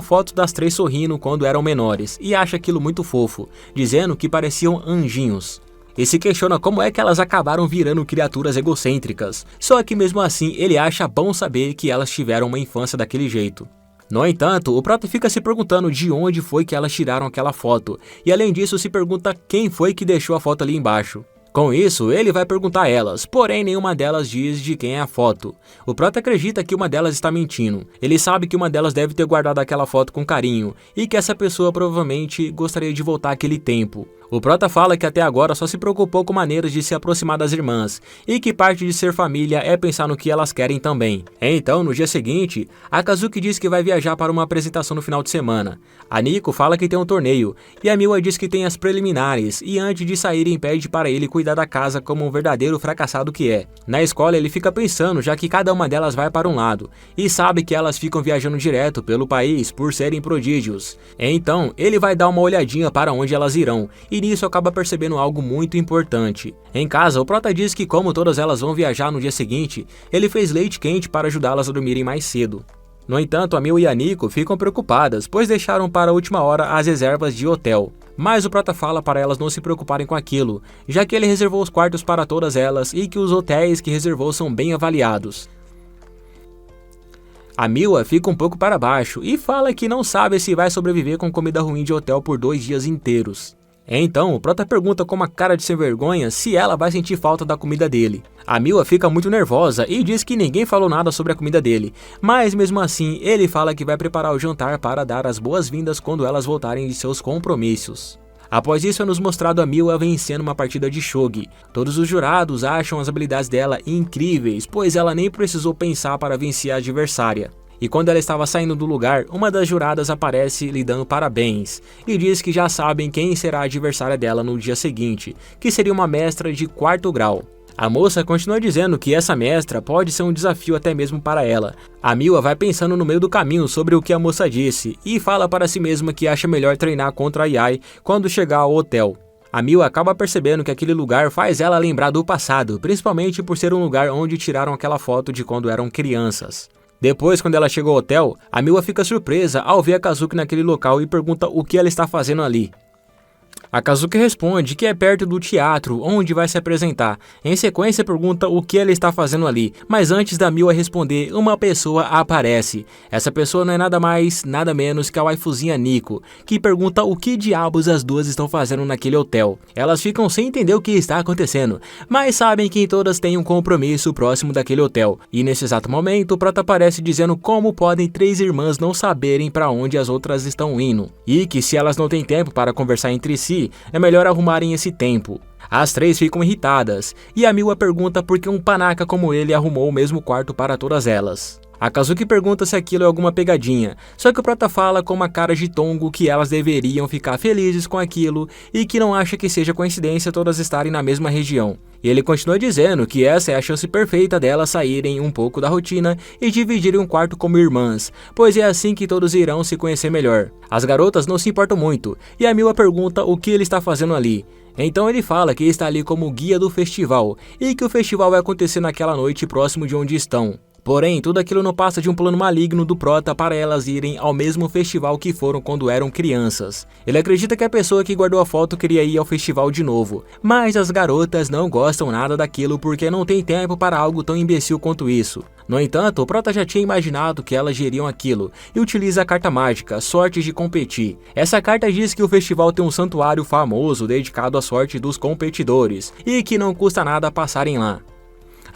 foto das três sorrindo quando eram menores, e acha aquilo muito fofo, dizendo que pareciam anjinhos. e se questiona como é que elas acabaram virando criaturas egocêntricas. Só que mesmo assim ele acha bom saber que elas tiveram uma infância daquele jeito. No entanto, o prota fica se perguntando de onde foi que elas tiraram aquela foto, e além disso se pergunta quem foi que deixou a foto ali embaixo. Com isso, ele vai perguntar a elas, porém nenhuma delas diz de quem é a foto. O prota acredita que uma delas está mentindo. Ele sabe que uma delas deve ter guardado aquela foto com carinho, e que essa pessoa provavelmente gostaria de voltar àquele tempo. O prota fala que até agora só se preocupou com maneiras de se aproximar das irmãs, e que parte de ser família é pensar no que elas querem também. Então, no dia seguinte, a Kazuki diz que vai viajar para uma apresentação no final de semana. A Nico fala que tem um torneio, e a Miwa diz que tem as preliminares, e antes de saírem pede para ele cuidar da casa como um verdadeiro fracassado que é. Na escola ele fica pensando, já que cada uma delas vai para um lado, e sabe que elas ficam viajando direto pelo país por serem prodígios. Então, ele vai dar uma olhadinha para onde elas irão, e nisso acaba percebendo algo muito importante. Em casa, o prota diz que como todas elas vão viajar no dia seguinte, ele fez leite quente para ajudá-las a dormirem mais cedo. No entanto, a Miwa e a Nico ficam preocupadas, pois deixaram para a última hora as reservas de hotel. Mas o prota fala para elas não se preocuparem com aquilo, já que ele reservou os quartos para todas elas e que os hotéis que reservou são bem avaliados. A Miwa fica um pouco para baixo e fala que não sabe se vai sobreviver com comida ruim de hotel por 2 dias inteiros. Então, o prota pergunta com uma cara de sem vergonha se ela vai sentir falta da comida dele. A Miwa fica muito nervosa e diz que ninguém falou nada sobre a comida dele, mas mesmo assim ele fala que vai preparar o jantar para dar as boas-vindas quando elas voltarem de seus compromissos. Após isso é nos mostrado a Miwa vencendo uma partida de shogi. Todos os jurados acham as habilidades dela incríveis, pois ela nem precisou pensar para vencer a adversária. E quando ela estava saindo do lugar, uma das juradas aparece lhe dando parabéns e diz que já sabem quem será a adversária dela no dia seguinte, que seria uma mestra de 4º grau. A moça continua dizendo que essa mestra pode ser um desafio até mesmo para ela. A Miwa vai pensando no meio do caminho sobre o que a moça disse e fala para si mesma que acha melhor treinar contra a Yai quando chegar ao hotel. A Miwa acaba percebendo que aquele lugar faz ela lembrar do passado, principalmente por ser um lugar onde tiraram aquela foto de quando eram crianças. Depois, quando ela chega ao hotel, a Miwa fica surpresa ao ver a Kazuki naquele local e pergunta o que ela está fazendo ali. A Kazuki responde que é perto do teatro onde vai se apresentar. Em sequência pergunta o que ela está fazendo ali, mas antes da Miwa responder, uma pessoa aparece. Essa pessoa não é nada mais, nada menos que a waifuzinha Nico, que pergunta o que diabos as duas estão fazendo naquele hotel. Elas ficam sem entender o que está acontecendo, mas sabem que todas têm um compromisso próximo daquele hotel. E nesse exato momento, o prota aparece dizendo como podem 3 irmãs não saberem para onde as outras estão indo, e que se elas não têm tempo para conversar entre si, é melhor arrumarem esse tempo. As 3 ficam irritadas, e a Miwa pergunta por que um panaca como ele arrumou o mesmo quarto para todas elas. A Kazuki pergunta se aquilo é alguma pegadinha, só que o prota fala com uma cara de tongo que elas deveriam ficar felizes com aquilo e que não acha que seja coincidência todas estarem na mesma região. E ele continua dizendo que essa é a chance perfeita delas saírem um pouco da rotina e dividirem um quarto como irmãs, pois é assim que todos irão se conhecer melhor. As garotas não se importam muito, e a Miwa pergunta o que ele está fazendo ali. Então ele fala que está ali como guia do festival, e que o festival vai acontecer naquela noite próximo de onde estão. Porém, tudo aquilo não passa de um plano maligno do prota para elas irem ao mesmo festival que foram quando eram crianças. Ele acredita que a pessoa que guardou a foto queria ir ao festival de novo, mas as garotas não gostam nada daquilo porque não tem tempo para algo tão imbecil quanto isso. No entanto, o prota já tinha imaginado que elas geriam aquilo e utiliza a carta mágica, Sorte de Competir. Essa carta diz que o festival tem um santuário famoso dedicado à sorte dos competidores e que não custa nada passarem lá.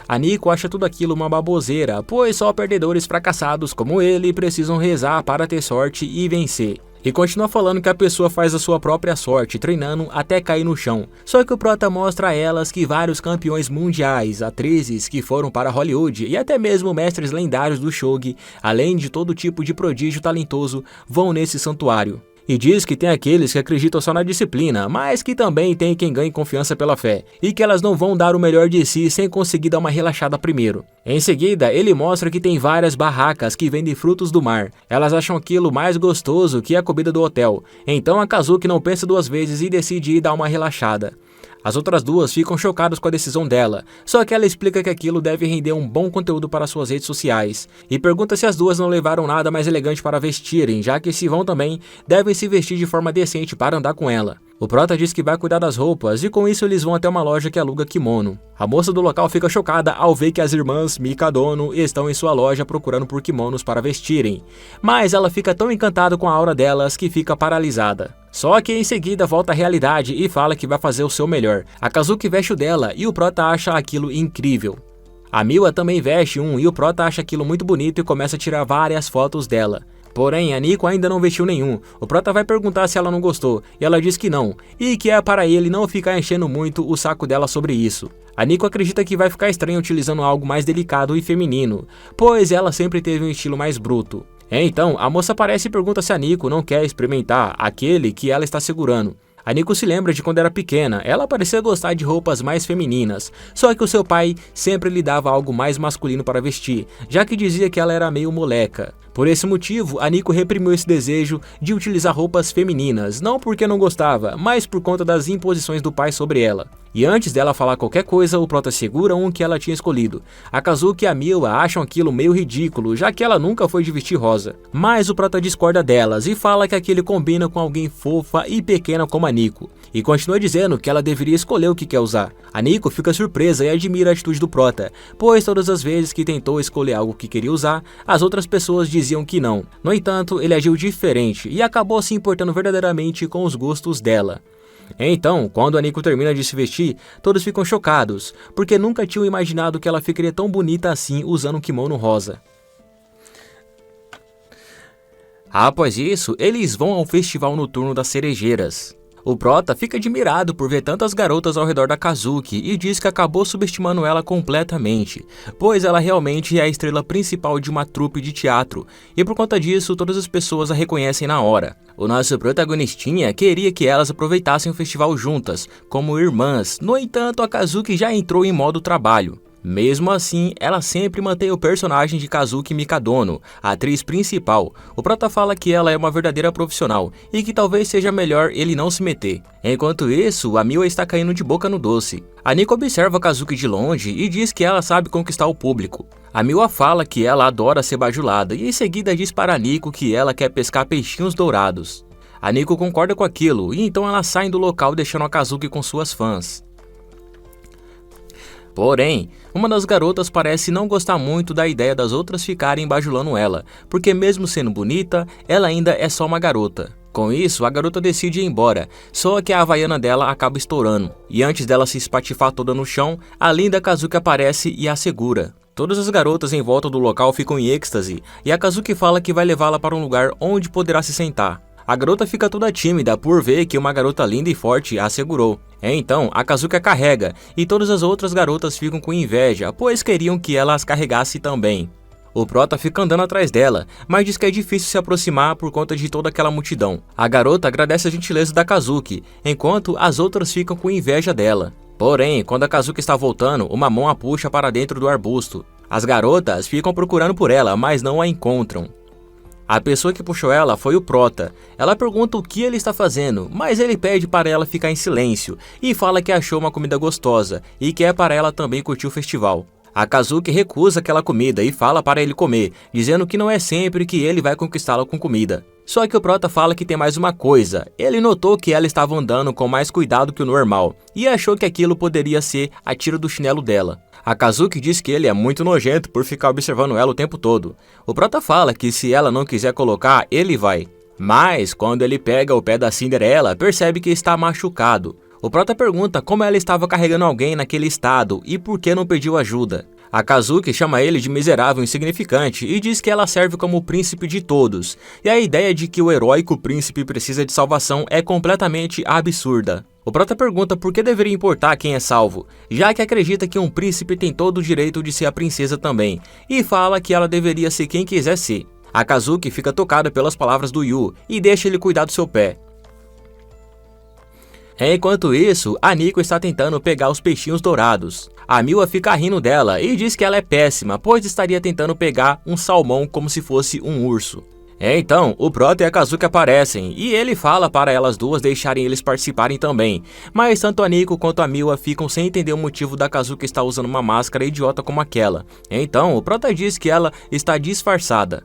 A Nico acha tudo aquilo uma baboseira, pois só perdedores fracassados como ele precisam rezar para ter sorte e vencer. E continua falando que a pessoa faz a sua própria sorte, treinando até cair no chão. Só que o prota mostra a elas que vários campeões mundiais, atrizes que foram para Hollywood e até mesmo mestres lendários do shogi, além de todo tipo de prodígio talentoso, vão nesse santuário. E diz que tem aqueles que acreditam só na disciplina, mas que também tem quem ganhe confiança pela fé, e que elas não vão dar o melhor de si sem conseguir dar uma relaxada primeiro. Em seguida, ele mostra que tem várias barracas que vendem frutos do mar. Elas acham aquilo mais gostoso que a comida do hotel, então a Kazuki não pensa 2 vezes e decide ir dar uma relaxada. As outras 2 ficam chocadas com a decisão dela, só que ela explica que aquilo deve render um bom conteúdo para suas redes sociais, e pergunta se as 2 não levaram nada mais elegante para vestirem, já que se vão também, devem se vestir de forma decente para andar com ela. O Prota diz que vai cuidar das roupas e com isso eles vão até uma loja que aluga kimono. A moça do local fica chocada ao ver que as irmãs Mikadono estão em sua loja procurando por kimonos para vestirem, mas ela fica tão encantada com a aura delas que fica paralisada. Só que em seguida volta à realidade e fala que vai fazer o seu melhor. A Kazuki veste o dela e o Prota acha aquilo incrível. A Miwa também veste um e o Prota acha aquilo muito bonito e começa a tirar várias fotos dela. Porém, a Nico ainda não vestiu nenhum. O Prota vai perguntar se ela não gostou, e ela diz que não, e que é para ele não ficar enchendo muito o saco dela sobre isso. A Nico acredita que vai ficar estranho utilizando algo mais delicado e feminino, pois ela sempre teve um estilo mais bruto. Então, a moça aparece e pergunta se a Nico não quer experimentar aquele que ela está segurando. A Nico se lembra de quando era pequena, ela parecia gostar de roupas mais femininas, só que o seu pai sempre lhe dava algo mais masculino para vestir, já que dizia que ela era meio moleca. Por esse motivo, a Nico reprimiu esse desejo de utilizar roupas femininas, não porque não gostava, mas por conta das imposições do pai sobre ela. E antes dela falar qualquer coisa, o Prota segura um que ela tinha escolhido. A Kazuki e a Miwa acham aquilo meio ridículo, já que ela nunca foi de vestir rosa. Mas o Prota discorda delas e fala que aquele combina com alguém fofa e pequena como a Nico. E continua dizendo que ela deveria escolher o que quer usar. A Nico fica surpresa e admira a atitude do Prota, pois todas as vezes que tentou escolher algo que queria usar, as outras pessoas diziam que não. No entanto, ele agiu diferente e acabou se importando verdadeiramente com os gostos dela. Então, quando a Nico termina de se vestir, todos ficam chocados, porque nunca tinham imaginado que ela ficaria tão bonita assim usando um kimono rosa. Após isso, eles vão ao festival noturno das cerejeiras. O Prota fica admirado por ver tantas garotas ao redor da Kazuki e diz que acabou subestimando ela completamente, pois ela realmente é a estrela principal de uma trupe de teatro, e por conta disso todas as pessoas a reconhecem na hora. O nosso protagonistinha queria que elas aproveitassem o festival juntas, como irmãs, no entanto a Kazuki já entrou em modo trabalho. Mesmo assim, ela sempre mantém o personagem de Kazuki Mikadono, a atriz principal. O Prota fala que ela é uma verdadeira profissional e que talvez seja melhor ele não se meter. Enquanto isso, a Miwa está caindo de boca no doce. A Nico observa a Kazuki de longe e diz que ela sabe conquistar o público. A Miwa fala que ela adora ser bajulada e em seguida diz para a Nico que ela quer pescar peixinhos dourados. A Nico concorda com aquilo e então elas saem do local deixando a Kazuki com suas fãs. Porém, uma das garotas parece não gostar muito da ideia das outras ficarem bajulando ela, porque mesmo sendo bonita, ela ainda é só uma garota. Com isso, a garota decide ir embora, só que a havaiana dela acaba estourando, e antes dela se espatifar toda no chão, a linda Kazuki aparece e a segura. Todas as garotas em volta do local ficam em êxtase, e a Kazuki fala que vai levá-la para um lugar onde poderá se sentar. A garota fica toda tímida por ver que uma garota linda e forte a segurou. Então, a Kazuki a carrega, e todas as outras garotas ficam com inveja, pois queriam que ela as carregasse também. O Prota fica andando atrás dela, mas diz que é difícil se aproximar por conta de toda aquela multidão. A garota agradece a gentileza da Kazuki, enquanto as outras ficam com inveja dela. Porém, quando a Kazuki está voltando, uma mão a puxa para dentro do arbusto. As garotas ficam procurando por ela, mas não a encontram. A pessoa que puxou ela foi o Prota. Ela pergunta o que ele está fazendo, mas ele pede para ela ficar em silêncio e fala que achou uma comida gostosa e quer para ela também curtir o festival. A Kazuki recusa aquela comida e fala para ele comer, dizendo que não é sempre que ele vai conquistá-la com comida. Só que o Prota fala que tem mais uma coisa. Ele notou que ela estava andando com mais cuidado que o normal e achou que aquilo poderia ser a tira do chinelo dela. A Kazuki diz que ele é muito nojento por ficar observando ela o tempo todo. O Prota fala que se ela não quiser colocar, ele vai. Mas, quando ele pega o pé da Cinderela, percebe que está machucado. O Prota pergunta como ela estava carregando alguém naquele estado e por que não pediu ajuda. A Kazuki chama ele de miserável insignificante e diz que ela serve como o príncipe de todos. E a ideia de que o heróico príncipe precisa de salvação é completamente absurda. O Prota pergunta por que deveria importar quem é salvo, já que acredita que um príncipe tem todo o direito de ser a princesa também, e fala que ela deveria ser quem quiser ser. A Kazuki fica tocada pelas palavras do Yu e deixa ele cuidar do seu pé. Enquanto isso, a Nico está tentando pegar os peixinhos dourados. A Miwa fica rindo dela e diz que ela é péssima, pois estaria tentando pegar um salmão como se fosse um urso. Então, o Prota e a Kazuki aparecem, e ele fala para elas duas deixarem eles participarem também. Mas tanto a Nico quanto a Miwa ficam sem entender o motivo da Kazuki estar usando uma máscara idiota como aquela. Então, o Prota diz que ela está disfarçada.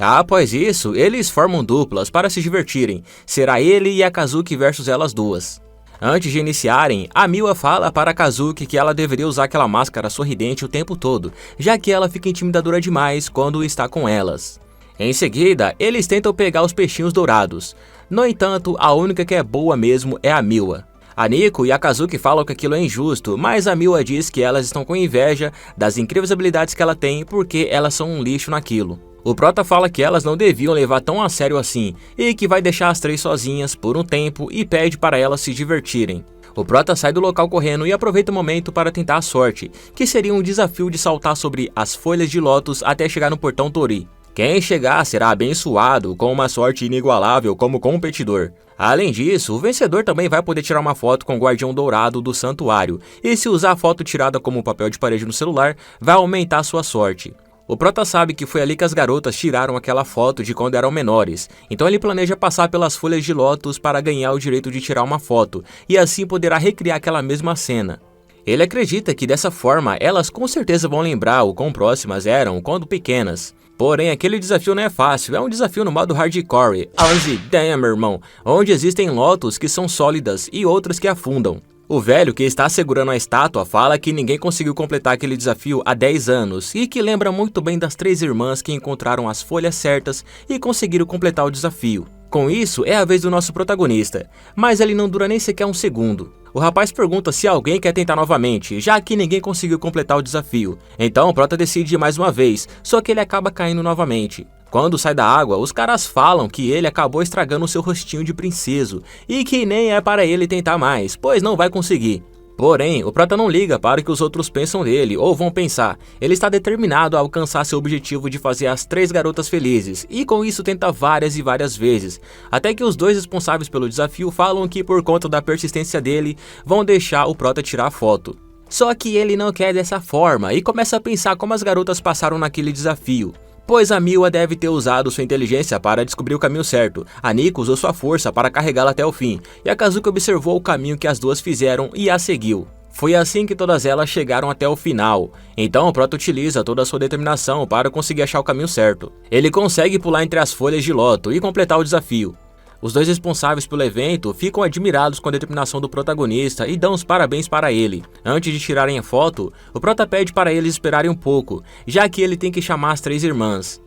Após isso, eles formam duplas para se divertirem. Será ele e a Kazuki versus elas duas. Antes de iniciarem, a Miwa fala para a Kazuki que ela deveria usar aquela máscara sorridente o tempo todo, já que ela fica intimidadora demais quando está com elas. Em seguida, eles tentam pegar os peixinhos dourados. No entanto, a única que é boa mesmo é a Miwa. A Nico e a Kazuki falam que aquilo é injusto, mas a Miwa diz que elas estão com inveja das incríveis habilidades que ela tem porque elas são um lixo naquilo. O Prota fala que elas não deviam levar tão a sério assim, e que vai deixar as três sozinhas por um tempo e pede para elas se divertirem. O Prota sai do local correndo e aproveita o momento para tentar a sorte, que seria um desafio de saltar sobre as folhas de lótus até chegar no portão Tori. Quem chegar será abençoado com uma sorte inigualável como competidor. Além disso, o vencedor também vai poder tirar uma foto com o Guardião Dourado do Santuário, e se usar a foto tirada como papel de parede no celular, vai aumentar sua sorte. O Prota sabe que foi ali que as garotas tiraram aquela foto de quando eram menores, então ele planeja passar pelas folhas de lótus para ganhar o direito de tirar uma foto, e assim poderá recriar aquela mesma cena. Ele acredita que dessa forma elas com certeza vão lembrar o quão próximas eram quando pequenas. Porém, aquele desafio não é fácil, é um desafio no modo hardcore, as ideias, meu irmão, onde existem lótus que são sólidas e outras que afundam. O velho que está segurando a estátua fala que ninguém conseguiu completar aquele desafio há 10 anos e que lembra muito bem das três irmãs que encontraram as folhas certas e conseguiram completar o desafio. Com isso, é a vez do nosso protagonista, mas ele não dura nem sequer um segundo. O rapaz pergunta se alguém quer tentar novamente, já que ninguém conseguiu completar o desafio. Então o Prota decide ir mais uma vez, só que ele acaba caindo novamente. Quando sai da água, os caras falam que ele acabou estragando o seu rostinho de princeso e que nem é para ele tentar mais, pois não vai conseguir. Porém, o Prota não liga para o que os outros pensam dele ou vão pensar. Ele está determinado a alcançar seu objetivo de fazer as três garotas felizes e com isso tenta várias e várias vezes, até que os dois responsáveis pelo desafio falam que por conta da persistência dele, vão deixar o Prota tirar a foto. Só que ele não quer dessa forma e começa a pensar como as garotas passaram naquele desafio. Pois a Miwa deve ter usado sua inteligência para descobrir o caminho certo, a Nico usou sua força para carregá-la até o fim, e a Kazuki observou o caminho que as duas fizeram e a seguiu. Foi assim que todas elas chegaram até o final, então o Prota utiliza toda a sua determinação para conseguir achar o caminho certo. Ele consegue pular entre as folhas de loto e completar o desafio. Os dois responsáveis pelo evento ficam admirados com a determinação do protagonista e dão os parabéns para ele. Antes de tirarem a foto, o Prota pede para eles esperarem um pouco, já que ele tem que chamar as três irmãs.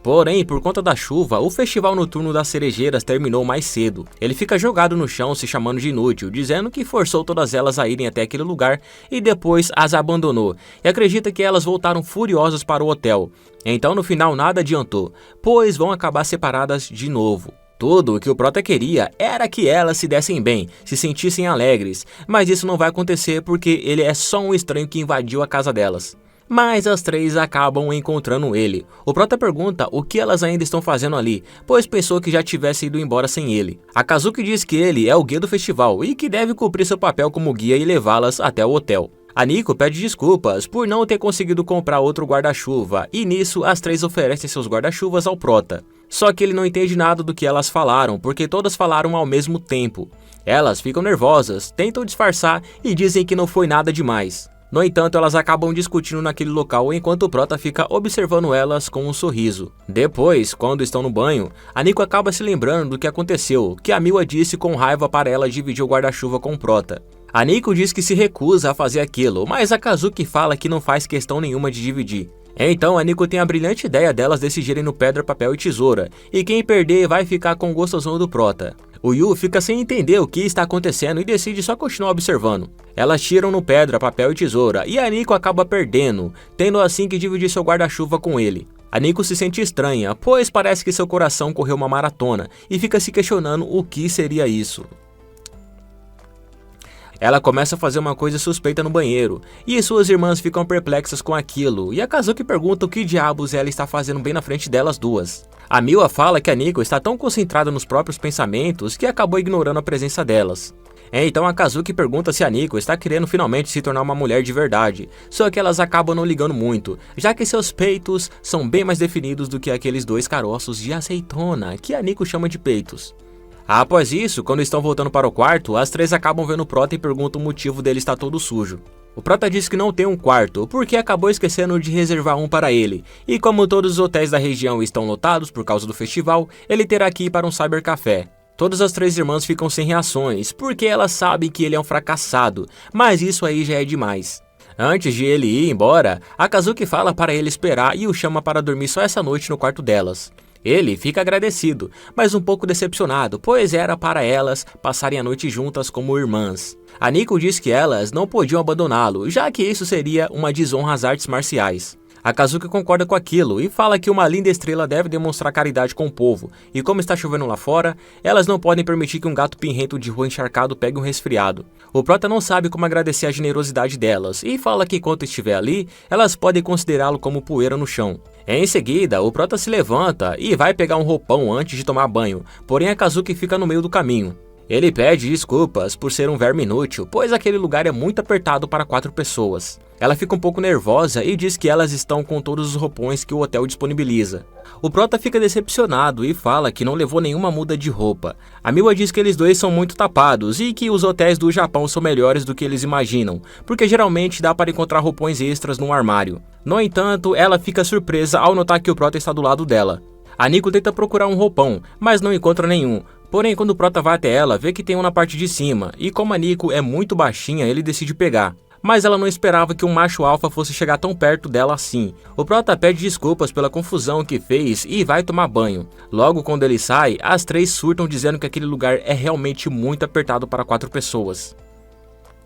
Porém, por conta da chuva, o festival noturno das cerejeiras terminou mais cedo. Ele fica jogado no chão se chamando de inútil, dizendo que forçou todas elas a irem até aquele lugar e depois as abandonou, e acredita que elas voltaram furiosas para o hotel. Então no final nada adiantou, pois vão acabar separadas de novo. Tudo o que o Prota queria era que elas se dessem bem, se sentissem alegres, mas isso não vai acontecer porque ele é só um estranho que invadiu a casa delas. Mas as três acabam encontrando ele. O Prota pergunta o que elas ainda estão fazendo ali, pois pensou que já tivesse ido embora sem ele. A Kazuki diz que ele é o guia do festival e que deve cumprir seu papel como guia e levá-las até o hotel. A Nico pede desculpas por não ter conseguido comprar outro guarda-chuva e nisso as três oferecem seus guarda-chuvas ao Prota. Só que ele não entende nada do que elas falaram, porque todas falaram ao mesmo tempo. Elas ficam nervosas, tentam disfarçar e dizem que não foi nada demais. No entanto, elas acabam discutindo naquele local enquanto o Prota fica observando elas com um sorriso. Depois, quando estão no banho, a Nico acaba se lembrando do que aconteceu, que a Miwa disse com raiva para ela dividir o guarda-chuva com o Prota. A Nico diz que se recusa a fazer aquilo, mas a Kazuki fala que não faz questão nenhuma de dividir. Então a Nico tem a brilhante ideia delas decidirem no pedra, papel e tesoura, e quem perder vai ficar com o gostosão do Prota. O Yu fica sem entender o que está acontecendo e decide só continuar observando. Elas tiram no pedra, papel e tesoura e a Nico acaba perdendo, tendo assim que dividir seu guarda-chuva com ele. A Nico se sente estranha, pois parece que seu coração correu uma maratona e fica se questionando o que seria isso. Ela começa a fazer uma coisa suspeita no banheiro, e suas irmãs ficam perplexas com aquilo, e a Kazuki pergunta o que diabos ela está fazendo bem na frente delas duas. A Miwa fala que a Nico está tão concentrada nos próprios pensamentos que acabou ignorando a presença delas. Então a Kazuki pergunta se a Nico está querendo finalmente se tornar uma mulher de verdade, só que elas acabam não ligando muito, já que seus peitos são bem mais definidos do que aqueles dois caroços de azeitona que a Nico chama de peitos. Após isso, quando estão voltando para o quarto, as três acabam vendo o Prota e perguntam o motivo dele estar todo sujo. O Prota diz que não tem um quarto, porque acabou esquecendo de reservar um para ele, e como todos os hotéis da região estão lotados por causa do festival, ele terá que ir para um cybercafé. Todas as 3 irmãs ficam sem reações, porque elas sabem que ele é um fracassado, mas isso aí já é demais. Antes de ele ir embora, a Kazuki fala para ele esperar e o chama para dormir só essa noite no quarto delas. Ele fica agradecido, mas um pouco decepcionado, pois era para elas passarem a noite juntas como irmãs. A Nico diz que elas não podiam abandoná-lo, já que isso seria uma desonra às artes marciais. A Kazuki concorda com aquilo e fala que uma linda estrela deve demonstrar caridade com o povo, e como está chovendo lá fora, elas não podem permitir que um gato pinrento de rua encharcado pegue um resfriado. O Prota não sabe como agradecer a generosidade delas, e fala que enquanto estiver ali, elas podem considerá-lo como poeira no chão. Em seguida, o Prota se levanta e vai pegar um roupão antes de tomar banho, porém a Kazuki fica no meio do caminho. Ele pede desculpas por ser um verme inútil, pois aquele lugar é muito apertado para 4 pessoas. Ela fica um pouco nervosa e diz que elas estão com todos os roupões que o hotel disponibiliza. O Prota fica decepcionado e fala que não levou nenhuma muda de roupa. A Miwa diz que eles dois são muito tapados e que os hotéis do Japão são melhores do que eles imaginam, porque geralmente dá para encontrar roupões extras num armário. No entanto, ela fica surpresa ao notar que o Prota está do lado dela. A Nico tenta procurar um roupão, mas não encontra nenhum. Porém, quando o Prota vai até ela, vê que tem um na parte de cima, e como a Nico é muito baixinha, ele decide pegar. Mas ela não esperava que um macho alfa fosse chegar tão perto dela assim. O Prota pede desculpas pela confusão que fez e vai tomar banho. Logo quando ele sai, as 3 surtam dizendo que aquele lugar é realmente muito apertado para 4 pessoas.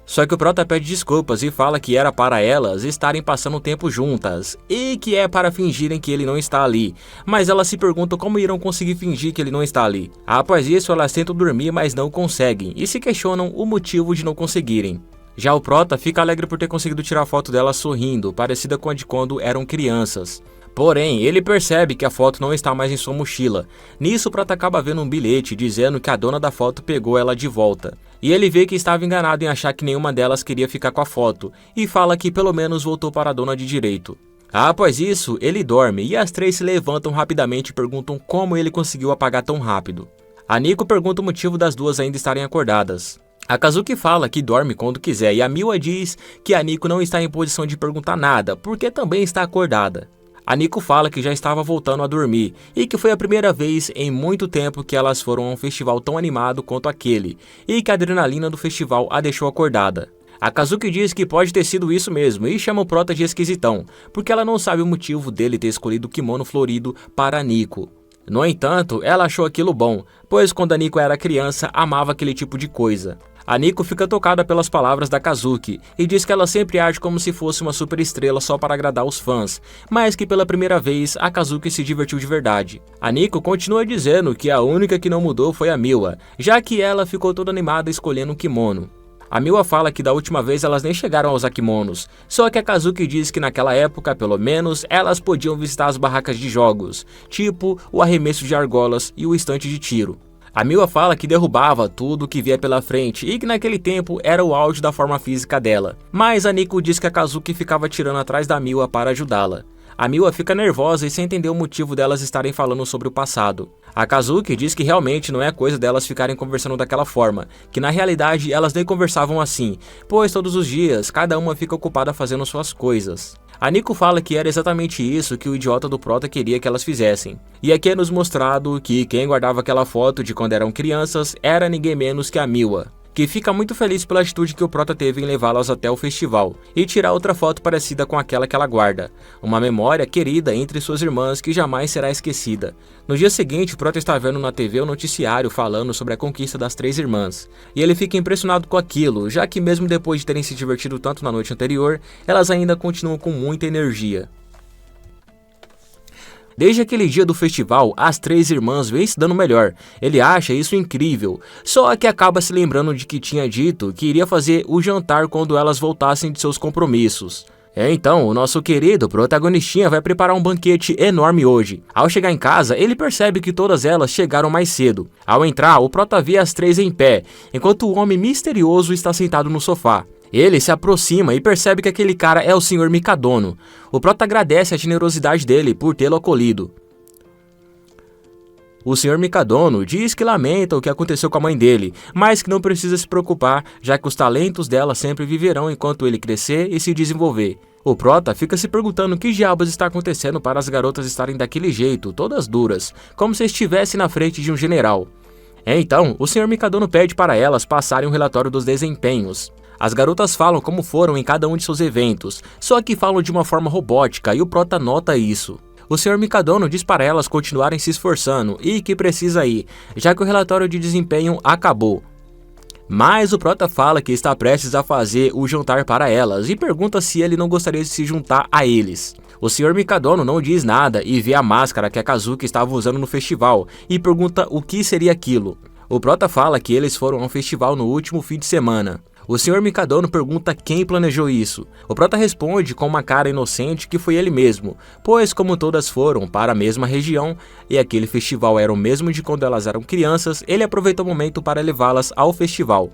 Só que o Prota pede desculpas e fala que era para elas estarem passando tempo juntas, e que é para fingirem que ele não está ali, mas elas se perguntam como irão conseguir fingir que ele não está ali. Após isso, elas tentam dormir, mas não conseguem, e se questionam o motivo de não conseguirem. Já o Prota fica alegre por ter conseguido tirar foto dela sorrindo, parecida com a de quando eram crianças. Porém, ele percebe que a foto não está mais em sua mochila. Nisso, o Prota acaba vendo um bilhete dizendo que a dona da foto pegou ela de volta. E ele vê que estava enganado em achar que nenhuma delas queria ficar com a foto, e fala que pelo menos voltou para a dona de direito. Após isso, ele dorme e as 3 se levantam rapidamente e perguntam como ele conseguiu apagar tão rápido. A Nico pergunta o motivo das 2 ainda estarem acordadas. A Kazuki fala que dorme quando quiser e a Miwa diz que a Nico não está em posição de perguntar nada, porque também está acordada. A Nico fala que já estava voltando a dormir e que foi a primeira vez em muito tempo que elas foram a um festival tão animado quanto aquele, e que a adrenalina do festival a deixou acordada. A Kazuki diz que pode ter sido isso mesmo e chama o Prota de esquisitão, porque ela não sabe o motivo dele ter escolhido o kimono florido para a Nico. No entanto, ela achou aquilo bom, pois quando a Nico era criança amava aquele tipo de coisa. A Nico fica tocada pelas palavras da Kazuki e diz que ela sempre age como se fosse uma super estrela só para agradar os fãs, mas que pela primeira vez a Kazuki se divertiu de verdade. A Nico continua dizendo que a única que não mudou foi a Miwa, já que ela ficou toda animada escolhendo um kimono. A Miwa fala que da última vez elas nem chegaram a usar kimonos, só que a Kazuki diz que naquela época, pelo menos, elas podiam visitar as barracas de jogos, tipo o arremesso de argolas e o estante de tiro. A Miwa fala que derrubava tudo que via pela frente e que naquele tempo era o auge da forma física dela, mas a Nico diz que a Kazuki ficava tirando atrás da Miwa para ajudá-la. A Miwa fica nervosa e sem entender o motivo delas estarem falando sobre o passado. A Kazuki diz que realmente não é coisa delas ficarem conversando daquela forma, que na realidade elas nem conversavam assim, pois todos os dias cada uma fica ocupada fazendo suas coisas. A Nico fala que era exatamente isso que o idiota do Prota queria que elas fizessem. E aqui é nos mostrado que quem guardava aquela foto de quando eram crianças era ninguém menos que a Miwa, que fica muito feliz pela atitude que o Prota teve em levá-las até o festival e tirar outra foto parecida com aquela que ela guarda, uma memória querida entre suas irmãs que jamais será esquecida. No dia seguinte, o Prota está vendo na TV o noticiário falando sobre a conquista das 3 irmãs, e ele fica impressionado com aquilo, já que mesmo depois de terem se divertido tanto na noite anterior, elas ainda continuam com muita energia. Desde aquele dia do festival, as 3 irmãs vêm se dando melhor. Ele acha isso incrível, só que acaba se lembrando de que tinha dito que iria fazer o jantar quando elas voltassem de seus compromissos. Então, o nosso querido protagonistinha vai preparar um banquete enorme hoje. Ao chegar em casa, ele percebe que todas elas chegaram mais cedo. Ao entrar, o Prota vê as 3 em pé, enquanto o homem misterioso está sentado no sofá. Ele se aproxima e percebe que aquele cara é o Sr. Mikadono. O Prota agradece a generosidade dele por tê-lo acolhido. O Sr. Mikadono diz que lamenta o que aconteceu com a mãe dele, mas que não precisa se preocupar, já que os talentos dela sempre viverão enquanto ele crescer e se desenvolver. O prota fica se perguntando o que diabos está acontecendo para as garotas estarem daquele jeito, todas duras, como se estivessem na frente de um general. Então, o Sr. Mikadono pede para elas passarem um relatório dos desempenhos. As garotas falam como foram em cada um de seus eventos, só que falam de uma forma robótica e o prota nota isso. O Sr. Mikadono diz para elas continuarem se esforçando e que precisa ir, já que o relatório de desempenho acabou. Mas o prota fala que está prestes a fazer o jantar para elas e pergunta se ele não gostaria de se juntar a eles. O Sr. Mikadono não diz nada e vê a máscara que a Kazuki estava usando no festival e pergunta o que seria aquilo. O prota fala que eles foram ao festival no último fim de semana. O Sr. Mikadono pergunta quem planejou isso. O prota responde com uma cara inocente que foi ele mesmo, pois como todas foram para a mesma região e aquele festival era o mesmo de quando elas eram crianças, ele aproveitou o momento para levá-las ao festival.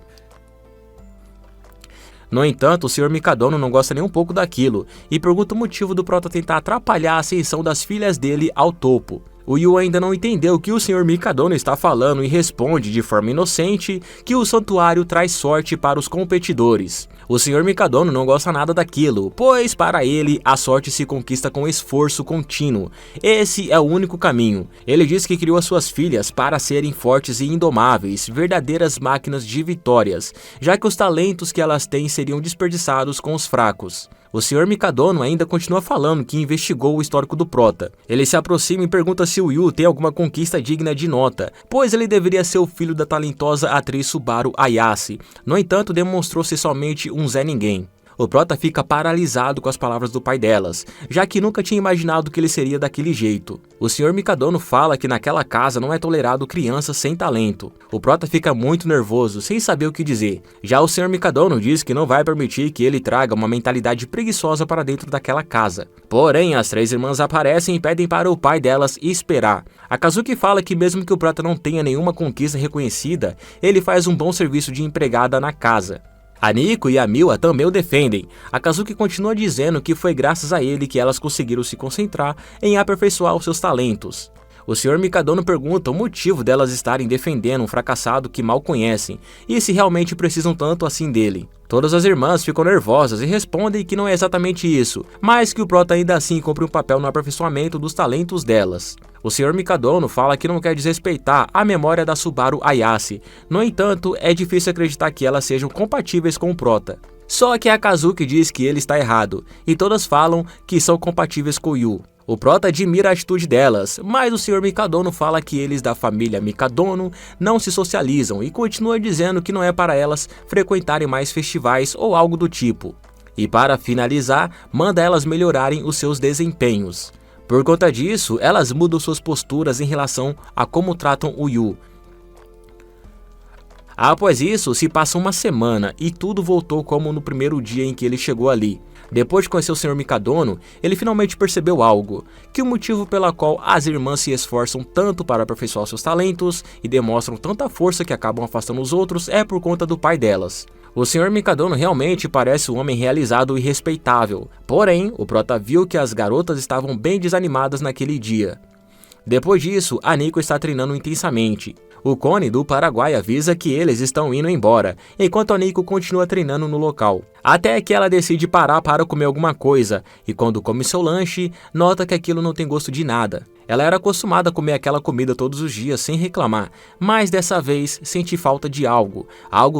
No entanto, o Sr. Mikadono não gosta nem um pouco daquilo e pergunta o motivo do prota tentar atrapalhar a ascensão das filhas dele ao topo. O Yu ainda não entendeu o que o Sr. Mikadono está falando e responde de forma inocente que o santuário traz sorte para os competidores. O Sr. Mikadono não gosta nada daquilo, pois para ele a sorte se conquista com esforço contínuo. Esse é o único caminho. Ele diz que criou as suas filhas para serem fortes e indomáveis, verdadeiras máquinas de vitórias, já que os talentos que elas têm seriam desperdiçados com os fracos. O Sr. Mikadono ainda continua falando que investigou o histórico do prota. Ele se aproxima e pergunta se o Yu tem alguma conquista digna de nota, pois ele deveria ser o filho da talentosa atriz Subaru Ayase. No entanto, demonstrou ser somente um Zé Ninguém. O prota fica paralisado com as palavras do pai delas, já que nunca tinha imaginado que ele seria daquele jeito. O Sr. Mikadono fala que naquela casa não é tolerado crianças sem talento. O prota fica muito nervoso, sem saber o que dizer. Já o Sr. Mikadono diz que não vai permitir que ele traga uma mentalidade preguiçosa para dentro daquela casa. Porém, as três irmãs aparecem e pedem para o pai delas esperar. A Kazuki fala que mesmo que o prota não tenha nenhuma conquista reconhecida, ele faz um bom serviço de empregada na casa. A Nico e a Miwa também o defendem. A Kazuki continua dizendo que foi graças a ele que elas conseguiram se concentrar em aperfeiçoar os seus talentos. O Sr. Mikadono pergunta o motivo delas estarem defendendo um fracassado que mal conhecem e se realmente precisam tanto assim dele. Todas as irmãs ficam nervosas e respondem que não é exatamente isso, mas que o prota ainda assim cumpre um papel no aperfeiçoamento dos talentos delas. O Sr. Mikadono fala que não quer desrespeitar a memória da Subaru Ayase, no entanto, é difícil acreditar que elas sejam compatíveis com o prota. Só que a Kazuki diz que ele está errado, e todas falam que são compatíveis com o Yu. O prota admira a atitude delas, mas o Sr. Mikadono fala que eles da família Mikadono não se socializam e continua dizendo que não é para elas frequentarem mais festivais ou algo do tipo. E para finalizar, manda elas melhorarem os seus desempenhos. Por conta disso, elas mudam suas posturas em relação a como tratam o Yu. Após isso, se passa uma semana e tudo voltou como no primeiro dia em que ele chegou ali. Depois de conhecer o Sr. Mikadono, ele finalmente percebeu algo, que o motivo pela qual as irmãs se esforçam tanto para aperfeiçoar seus talentos e demonstram tanta força que acabam afastando os outros é por conta do pai delas. O Sr. Mikadono realmente parece um homem realizado e respeitável, porém, o prota viu que as garotas estavam bem desanimadas naquele dia. Depois disso, a Nico está treinando intensamente. O Cone do Paraguai avisa que eles estão indo embora, enquanto a Nico continua treinando no local. Até que ela decide parar para comer alguma coisa, e quando come seu lanche, nota que aquilo não tem gosto de nada. Ela era acostumada a comer aquela comida todos os dias sem reclamar, mas dessa vez sente falta de algo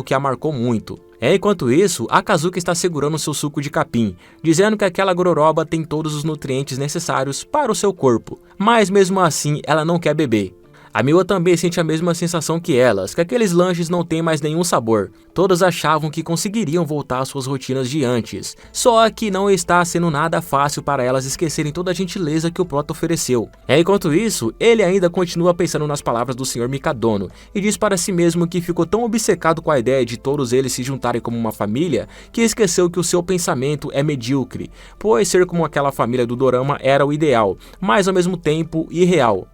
que a marcou muito. Enquanto isso, a Kazuki está segurando seu suco de capim, dizendo que aquela gororoba tem todos os nutrientes necessários para o seu corpo, mas mesmo assim ela não quer beber. A Miwa também sente a mesma sensação que elas, que aqueles lanches não têm mais nenhum sabor. Todas achavam que conseguiriam voltar às suas rotinas de antes, só que não está sendo nada fácil para elas esquecerem toda a gentileza que o prota ofereceu. Enquanto isso, ele ainda continua pensando nas palavras do Sr. Mikadono e diz para si mesmo que ficou tão obcecado com a ideia de todos eles se juntarem como uma família que esqueceu que o seu pensamento é medíocre, pois ser como aquela família do dorama era o ideal, mas ao mesmo tempo irreal.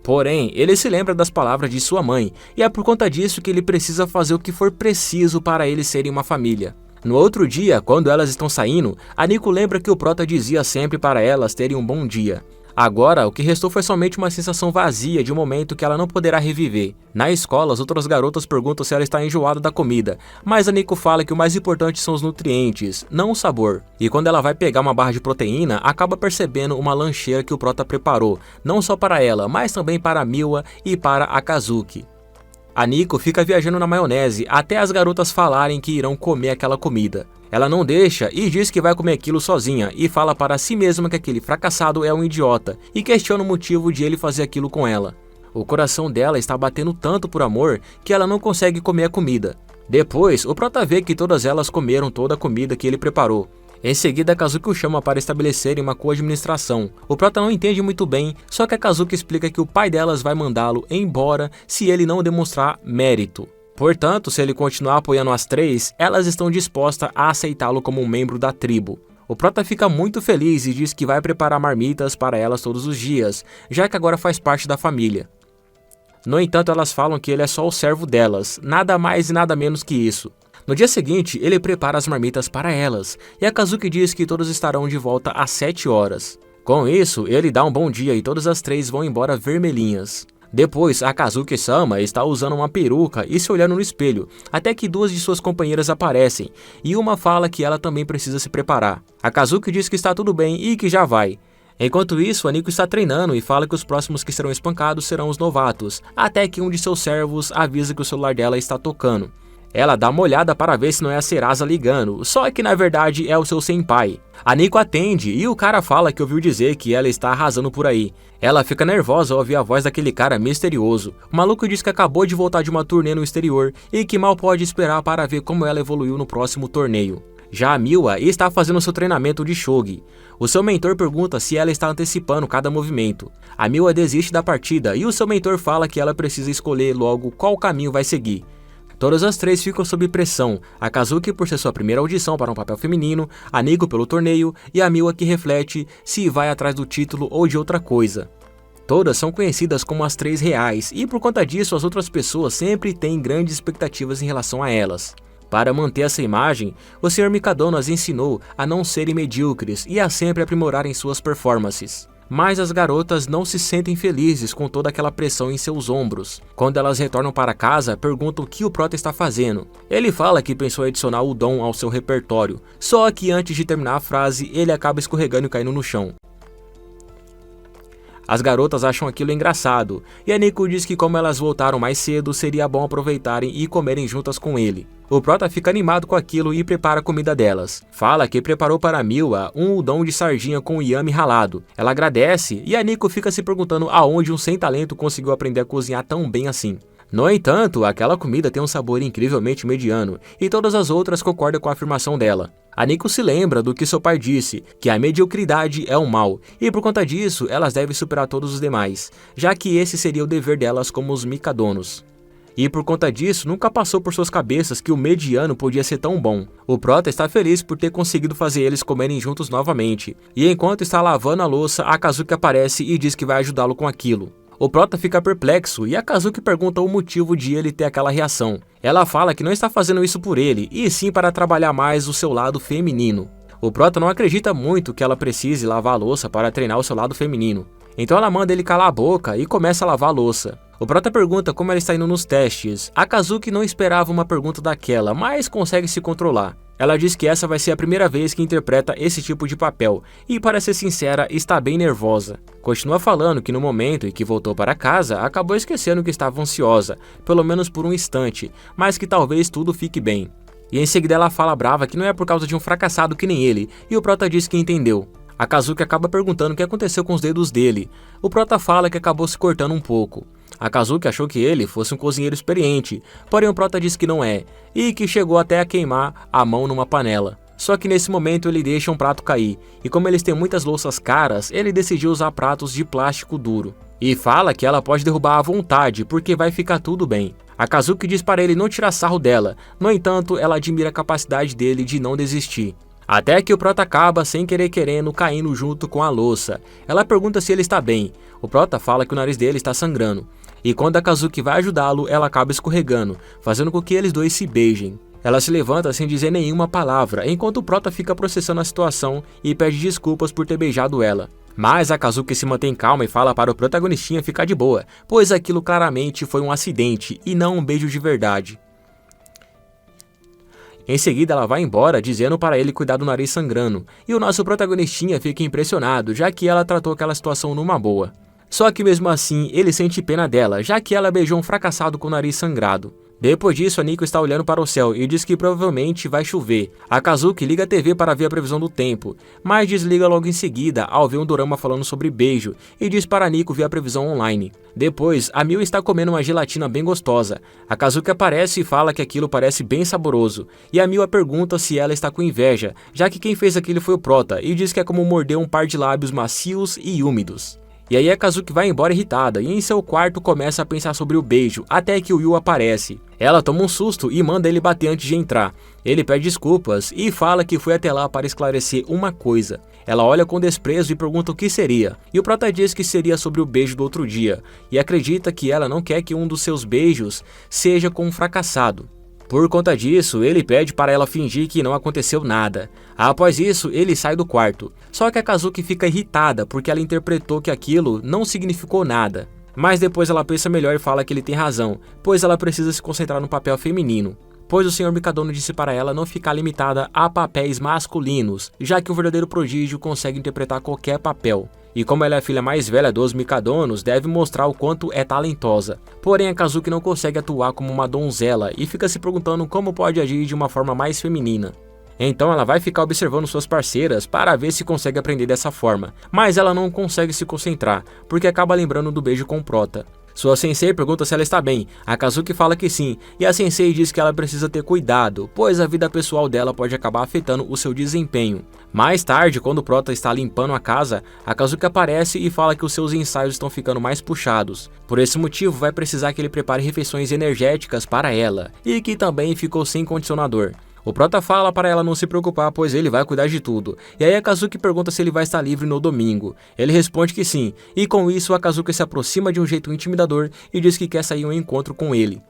Porém, ele se lembra das palavras de sua mãe, e é por conta disso que ele precisa fazer o que for preciso para eles serem uma família. No outro dia, quando elas estão saindo, a Nico lembra que o prota dizia sempre para elas terem um bom dia. Agora, o que restou foi somente uma sensação vazia de um momento que ela não poderá reviver. Na escola, as outras garotas perguntam se ela está enjoada da comida, mas a Nico fala que o mais importante são os nutrientes, não o sabor. E quando ela vai pegar uma barra de proteína, acaba percebendo uma lancheira que o Prota preparou, não só para ela, mas também para a Miwa e para a Kazuki. A Nico fica viajando na maionese até as garotas falarem que irão comer aquela comida. Ela não deixa e diz que vai comer aquilo sozinha e fala para si mesma que aquele fracassado é um idiota e questiona o motivo de ele fazer aquilo com ela. O coração dela está batendo tanto por amor que ela não consegue comer a comida. Depois, o Prota vê que todas elas comeram toda a comida que ele preparou. Em seguida, a Kazuki o chama para estabelecerem uma co-administração. O Prota não entende muito bem, só que a Kazuki explica que o pai delas vai mandá-lo embora se ele não demonstrar mérito. Portanto, se ele continuar apoiando as três, elas estão dispostas a aceitá-lo como um membro da tribo. O Prota fica muito feliz e diz que vai preparar marmitas para elas todos os dias, já que agora faz parte da família. No entanto, elas falam que ele é só o servo delas, nada mais e nada menos que isso. No dia seguinte, ele prepara as marmitas para elas, e a Kazuki diz que todos estarão de volta às 7 horas. Com isso, ele dá um bom dia e todas as três vão embora vermelhinhas. Depois, a Kazuki-sama está usando uma peruca e se olhando no espelho, até que duas de suas companheiras aparecem, e uma fala que ela também precisa se preparar. A Kazuki diz que está tudo bem e que já vai. Enquanto isso, a Nico está treinando e fala que os próximos que serão espancados serão os novatos, até que um de seus servos avisa que o celular dela está tocando. Ela dá uma olhada para ver se não é a Serasa ligando, só que na verdade é o seu senpai. A Nico atende e o cara fala que ouviu dizer que ela está arrasando por aí. Ela fica nervosa ao ouvir a voz daquele cara misterioso. O maluco diz que acabou de voltar de uma turnê no exterior e que mal pode esperar para ver como ela evoluiu no próximo torneio. Já a Miwa está fazendo seu treinamento de shogi. O seu mentor pergunta se ela está antecipando cada movimento. A Miwa desiste da partida e o seu mentor fala que ela precisa escolher logo qual caminho vai seguir. Todas as três ficam sob pressão, a Kazuki por ser sua primeira audição para um papel feminino, a Nico pelo torneio e a Miwa que reflete se vai atrás do título ou de outra coisa. Todas são conhecidas como as três reais e por conta disso as outras pessoas sempre têm grandes expectativas em relação a elas. Para manter essa imagem, o Sr. Mikado as ensinou a não serem medíocres e a sempre aprimorarem suas performances. Mas as garotas não se sentem felizes com toda aquela pressão em seus ombros. Quando elas retornam para casa, perguntam o que o Prota está fazendo. Ele fala que pensou em adicionar o dom ao seu repertório, só que antes de terminar a frase, ele acaba escorregando e caindo no chão. As garotas acham aquilo engraçado, e a Nico diz que como elas voltaram mais cedo, seria bom aproveitarem e comerem juntas com ele. O Prota fica animado com aquilo e prepara a comida delas. Fala que preparou para a Miwa um udon de sardinha com inhame ralado. Ela agradece e a Nico fica se perguntando aonde um sem talento conseguiu aprender a cozinhar tão bem assim. No entanto, aquela comida tem um sabor incrivelmente mediano, e todas as outras concordam com a afirmação dela. A Nico se lembra do que seu pai disse, que a mediocridade é um mal, e por conta disso, elas devem superar todos os demais, já que esse seria o dever delas como os Mikadonos. E por conta disso, nunca passou por suas cabeças que o mediano podia ser tão bom. O Prota está feliz por ter conseguido fazer eles comerem juntos novamente, e enquanto está lavando a louça, a Kazuki aparece e diz que vai ajudá-lo com aquilo. O Prota fica perplexo e a Kazuki pergunta o motivo de ele ter aquela reação. Ela fala que não está fazendo isso por ele, e sim para trabalhar mais o seu lado feminino. O Prota não acredita muito que ela precise lavar a louça para treinar o seu lado feminino. Então ela manda ele calar a boca e começa a lavar a louça. O Prota pergunta como ela está indo nos testes. A Kazuki não esperava uma pergunta daquela, mas consegue se controlar. Ela diz que essa vai ser a primeira vez que interpreta esse tipo de papel, e para ser sincera, está bem nervosa. Continua falando que no momento em que voltou para casa, acabou esquecendo que estava ansiosa, pelo menos por um instante, mas que talvez tudo fique bem. E em seguida ela fala brava que não é por causa de um fracassado que nem ele, e o Prota diz que entendeu. A Kazuki acaba perguntando o que aconteceu com os dedos dele. O Prota fala que acabou se cortando um pouco. A Kazuki achou que ele fosse um cozinheiro experiente, porém o Prota diz que não é, e que chegou até a queimar a mão numa panela. Só que nesse momento ele deixa um prato cair, e como eles têm muitas louças caras, ele decidiu usar pratos de plástico duro. E fala que ela pode derrubar à vontade, porque vai ficar tudo bem. A Kazuki diz para ele não tirar sarro dela, no entanto ela admira a capacidade dele de não desistir. Até que o Prota acaba, sem querer querendo, caindo junto com a louça. Ela pergunta se ele está bem. O Prota fala que o nariz dele está sangrando. E quando a Kazuki vai ajudá-lo, ela acaba escorregando, fazendo com que eles dois se beijem. Ela se levanta sem dizer nenhuma palavra, enquanto o Prota fica processando a situação e pede desculpas por ter beijado ela. Mas a Kazuki se mantém calma e fala para o protagonistinha ficar de boa, pois aquilo claramente foi um acidente e não um beijo de verdade. Em seguida ela vai embora dizendo para ele cuidar do nariz sangrando, e o nosso protagonistinha fica impressionado, já que ela tratou aquela situação numa boa. Só que mesmo assim ele sente pena dela, já que ela beijou um fracassado com o nariz sangrado. Depois disso, a Nico está olhando para o céu e diz que provavelmente vai chover. A Kazuki liga a TV para ver a previsão do tempo, mas desliga logo em seguida ao ver um dorama falando sobre beijo e diz para a Nico ver a previsão online. Depois, a Miu está comendo uma gelatina bem gostosa. A Kazuki aparece e fala que aquilo parece bem saboroso, e a Miu a pergunta se ela está com inveja, já que quem fez aquilo foi o Prota, e diz que é como morder um par de lábios macios e úmidos. E aí a Kazuki vai embora irritada e em seu quarto começa a pensar sobre o beijo, até que o Yu aparece. Ela toma um susto e manda ele bater antes de entrar. Ele pede desculpas e fala que foi até lá para esclarecer uma coisa. Ela olha com desprezo e pergunta o que seria, e o Prota diz que seria sobre o beijo do outro dia, e acredita que ela não quer que um dos seus beijos seja com um fracassado. Por conta disso, ele pede para ela fingir que não aconteceu nada. Após isso, ele sai do quarto. Só que a Kazuki fica irritada porque ela interpretou que aquilo não significou nada. Mas depois ela pensa melhor e fala que ele tem razão, pois ela precisa se concentrar no papel feminino. Pois o Sr. Mikadono disse para ela não ficar limitada a papéis masculinos, já que o verdadeiro prodígio consegue interpretar qualquer papel. E como ela é a filha mais velha dos Mikadonos, deve mostrar o quanto é talentosa. Porém, a Kazuki não consegue atuar como uma donzela e fica se perguntando como pode agir de uma forma mais feminina. Então ela vai ficar observando suas parceiras para ver se consegue aprender dessa forma, mas ela não consegue se concentrar, porque acaba lembrando do beijo com o Prota. Sua sensei pergunta se ela está bem, a Kazuki fala que sim, e a sensei diz que ela precisa ter cuidado, pois a vida pessoal dela pode acabar afetando o seu desempenho. Mais tarde, quando o Prota está limpando a casa, a Kazuki aparece e fala que os seus ensaios estão ficando mais puxados. Por esse motivo, vai precisar que ele prepare refeições energéticas para ela, e que também ficou sem condicionador. O Prota fala para ela não se preocupar, pois ele vai cuidar de tudo. E aí a Kazuki pergunta se ele vai estar livre no domingo. Ele responde que sim, e com isso a Kazuki se aproxima de um jeito intimidador e diz que quer sair um encontro com ele.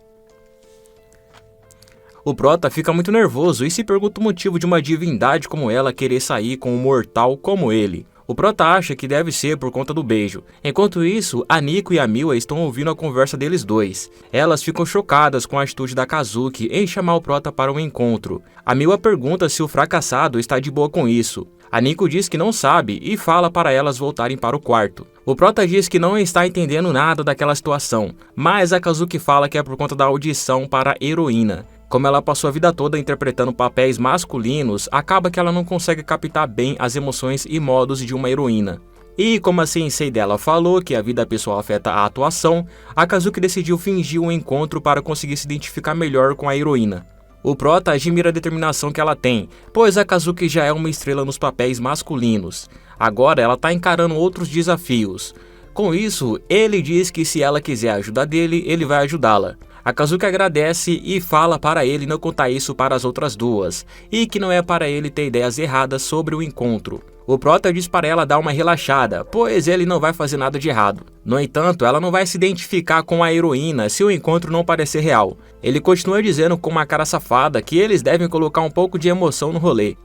O Prota fica muito nervoso e se pergunta o motivo de uma divindade como ela querer sair com um mortal como ele. O Prota acha que deve ser por conta do beijo. Enquanto isso, a Nico e a Miwa estão ouvindo a conversa deles dois. Elas ficam chocadas com a atitude da Kazuki em chamar o Prota para um encontro. A Miwa pergunta se o fracassado está de boa com isso. A Nico diz que não sabe e fala para elas voltarem para o quarto. O Prota diz que não está entendendo nada daquela situação, mas a Kazuki fala que é por conta da audição para a heroína. Como ela passou a vida toda interpretando papéis masculinos, acaba que ela não consegue captar bem as emoções e modos de uma heroína. E como a sensei dela falou que a vida pessoal afeta a atuação, a Kazuki decidiu fingir um encontro para conseguir se identificar melhor com a heroína. O Prota admira a determinação que ela tem, pois a Kazuki já é uma estrela nos papéis masculinos. Agora ela está encarando outros desafios. Com isso, ele diz que se ela quiser a ajuda dele, ele vai ajudá-la. A Kazuki agradece e fala para ele não contar isso para as outras duas, e que não é para ele ter ideias erradas sobre o encontro. O Prota diz para ela dar uma relaxada, pois ele não vai fazer nada de errado. No entanto, ela não vai se identificar com a heroína se o encontro não parecer real. Ele continua dizendo com uma cara safada que eles devem colocar um pouco de emoção no rolê.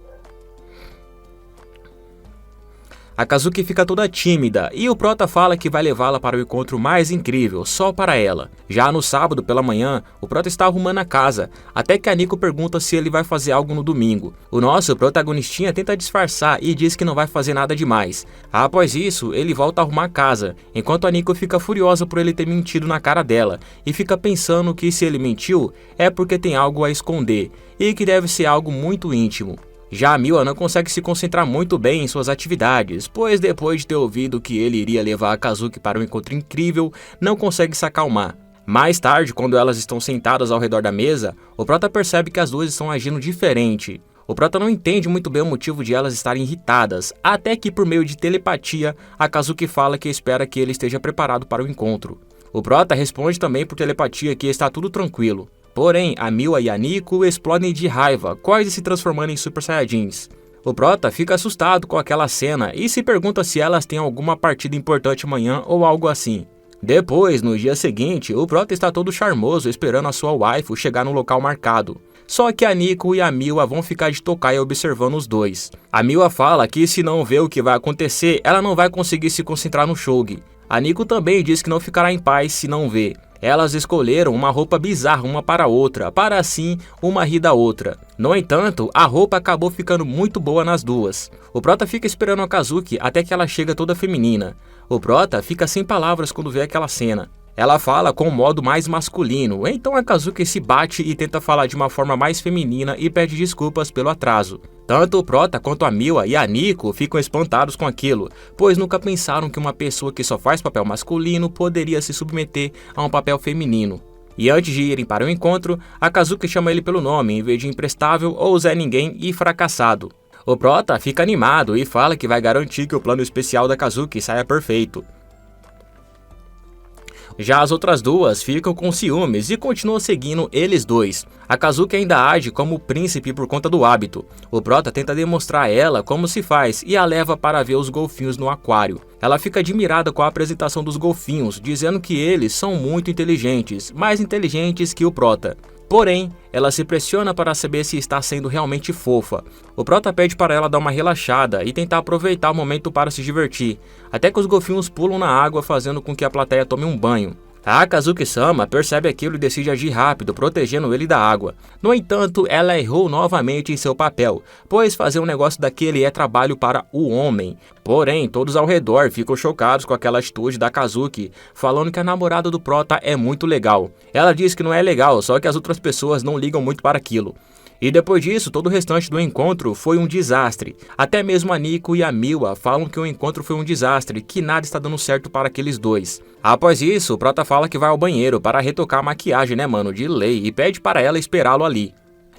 A Kazuki fica toda tímida e o Prota fala que vai levá-la para o encontro mais incrível, só para ela. Já no sábado pela manhã, o Prota está arrumando a casa, até que a Nico pergunta se ele vai fazer algo no domingo. O nosso protagonistinha tenta disfarçar e diz que não vai fazer nada demais. Após isso, ele volta a arrumar a casa, enquanto a Nico fica furiosa por ele ter mentido na cara dela, e fica pensando que se ele mentiu, é porque tem algo a esconder, e que deve ser algo muito íntimo. Já a Miwa não consegue se concentrar muito bem em suas atividades, pois depois de ter ouvido que ele iria levar a Kazuki para um encontro incrível, não consegue se acalmar. Mais tarde, quando elas estão sentadas ao redor da mesa, o Prota percebe que as duas estão agindo diferente. O Prota não entende muito bem o motivo de elas estarem irritadas, até que por meio de telepatia, a Kazuki fala que espera que ele esteja preparado para o encontro. O Prota responde também por telepatia que está tudo tranquilo. Porém, a Miwa e a Nico explodem de raiva, quase se transformando em Super Saiyajins. O Prota fica assustado com aquela cena e se pergunta se elas têm alguma partida importante amanhã ou algo assim. Depois, no dia seguinte, o Prota está todo charmoso esperando a sua waifu chegar no local marcado. Só que a Nico e a Miwa vão ficar de tocaia observando os dois. A Miwa fala que se não vê o que vai acontecer, ela não vai conseguir se concentrar no Shogi. A Nico também diz que não ficará em paz se não vê. Elas escolheram uma roupa bizarra uma para a outra, para assim uma rir da outra. No entanto, a roupa acabou ficando muito boa nas duas. O Prota fica esperando a Kazuki até que ela chega toda feminina. O Prota fica sem palavras quando vê aquela cena. Ela fala com um modo mais masculino, então a Kazuki se bate e tenta falar de uma forma mais feminina e pede desculpas pelo atraso. Tanto o Prota quanto a Miwa e a Nico ficam espantados com aquilo, pois nunca pensaram que uma pessoa que só faz papel masculino poderia se submeter a um papel feminino. E antes de irem para o encontro, a Kazuki chama ele pelo nome em vez de imprestável ou Zé Ninguém e fracassado. O Prota fica animado e fala que vai garantir que o plano especial da Kazuki saia perfeito. Já as outras duas ficam com ciúmes e continuam seguindo eles dois. A Kazuki ainda age como príncipe por conta do hábito. O Prota tenta demonstrar a ela como se faz e a leva para ver os golfinhos no aquário. Ela fica admirada com a apresentação dos golfinhos, dizendo que eles são muito inteligentes, mais inteligentes que o Prota. Porém, ela se pressiona para saber se está sendo realmente fofa. O Prota pede para ela dar uma relaxada e tentar aproveitar o momento para se divertir, até que os golfinhos pulam na água fazendo com que a plateia tome um banho. A Kazuki-sama percebe aquilo e decide agir rápido, protegendo ele da água. No entanto, ela errou novamente em seu papel, pois fazer um negócio daquele é trabalho para o homem. Porém, todos ao redor ficam chocados com aquela atitude da Kazuki, falando que a namorada do Prota é muito legal. Ela diz que não é legal, só que as outras pessoas não ligam muito para aquilo. E depois disso, todo o restante do encontro foi um desastre. Até mesmo a Nico e a Miwa falam que o encontro foi um desastre, que nada está dando certo para aqueles dois. Após isso, o Prota fala que vai ao banheiro para retocar a maquiagem, né mano, de lei, e pede para ela esperá-lo ali.